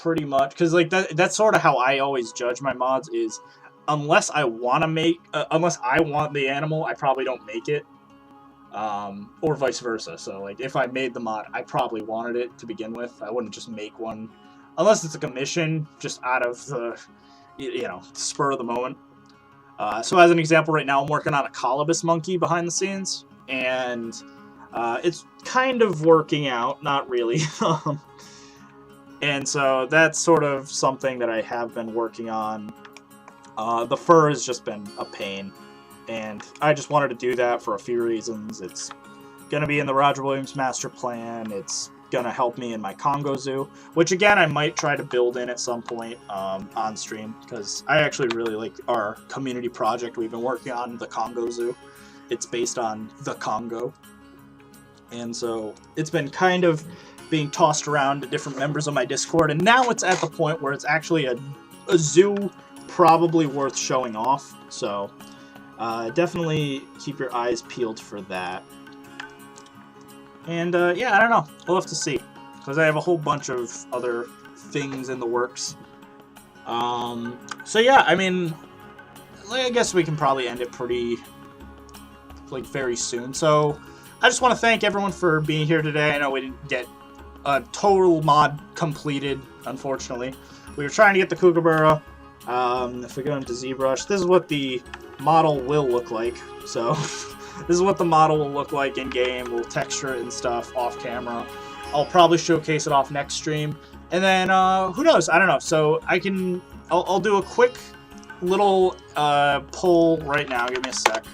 Pretty much. Because, like, that's sort of how I always judge my mods is... unless I want to make, unless I want the animal, I probably don't make it, or vice versa. So, like, if I made the mod, I probably wanted it to begin with. I wouldn't just make one, unless it's a commission, just out of the, you know, spur of the moment. So, as an example, right now I'm working on a colobus monkey behind the scenes, and it's kind of working out, not really. And so that's sort of something that I have been working on. The fur has just been a pain, and I just wanted to do that for a few reasons. It's going to be in the Roger Williams master plan. It's going to help me in my Congo Zoo, which again I might try to build in at some point on stream, because I actually really like our community project we've been working on, the Congo Zoo. It's based on the Congo, and so it's been kind of being tossed around to different members of my Discord, and now it's at the point where it's actually a zoo probably worth showing off, so definitely keep your eyes peeled for that. And yeah, I don't know, we'll have to see, because I have a whole bunch of other things in the works. So yeah, I mean, I guess we can probably end it pretty, like, very soon. So I just want to thank everyone for being here today. I know we didn't get a total mod completed, unfortunately. We were trying to get the kookaburra. If we go into ZBrush, this is what the model will look like. So, this is what the model will look like in-game. We'll texture it and stuff off camera. I'll probably showcase it off next stream. And then, who knows? I don't know. So, I'll do a quick little poll right now. Give me a sec.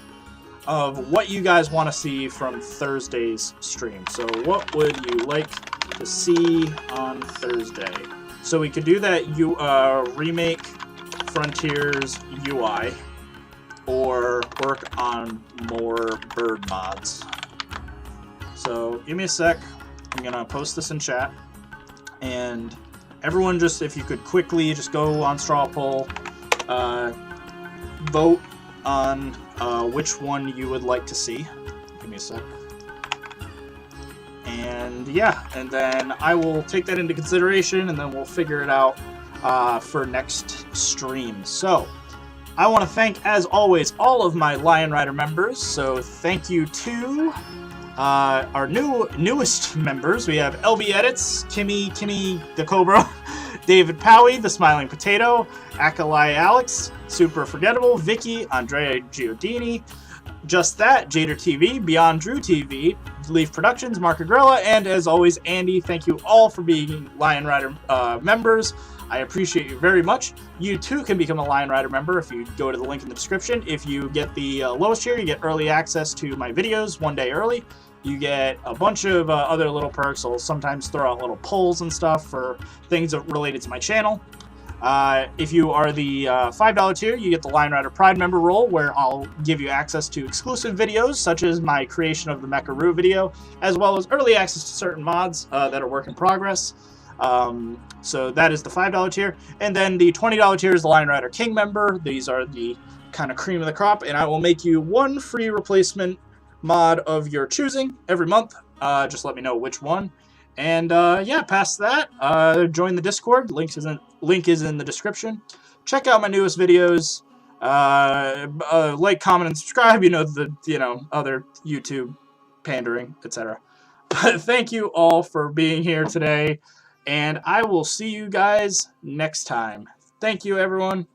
Of what you guys want to see from Thursday's stream. So, what would you like to see on Thursday? So, we could do that remake Frontiers UI, or work on more bird mods. So give me a sec. I'm gonna post this in chat, and everyone, just if you could quickly just go on straw poll, vote on which one you would like to see. Give me a sec. And yeah, and then I will take that into consideration, and then we'll figure it out for next stream. So I want to thank, as always, all of my Lion Rider members. So thank you to our newest members. We have LB Edits, Kimmy the Cobra, David Powie, the Smiling Potato, Akalai Alex, Super Forgettable, Vicky, Andrea Giordini, Just That, Jader TV, BeyondDrewTV, Leaf Productions, Mark Agrella, and as always, Andy. Thank you all for being Lion Rider members. I appreciate you very much. You too can become a Lion Rider member if you go to the link in the description. If you get the lowest tier, you get early access to my videos 1 day early. You get a bunch of other little perks. I'll sometimes throw out little polls and stuff for things related to my channel. If you are the $5 tier, you get the Lion Rider Pride member role, where I'll give you access to exclusive videos, such as my creation of the Mecharoo video, as well as early access to certain mods that are work in progress. So that is the $5 tier. And then the $20 tier is the Lion Rider King member. These are the kind of cream of the crop, and I will make you one free replacement mod of your choosing every month. Just let me know which one. And yeah, past that, join the Discord. Link is in the description. Check out my newest videos. Like, comment, and subscribe. You know, the other YouTube pandering, etc. But thank you all for being here today, and I will see you guys next time. Thank you, everyone.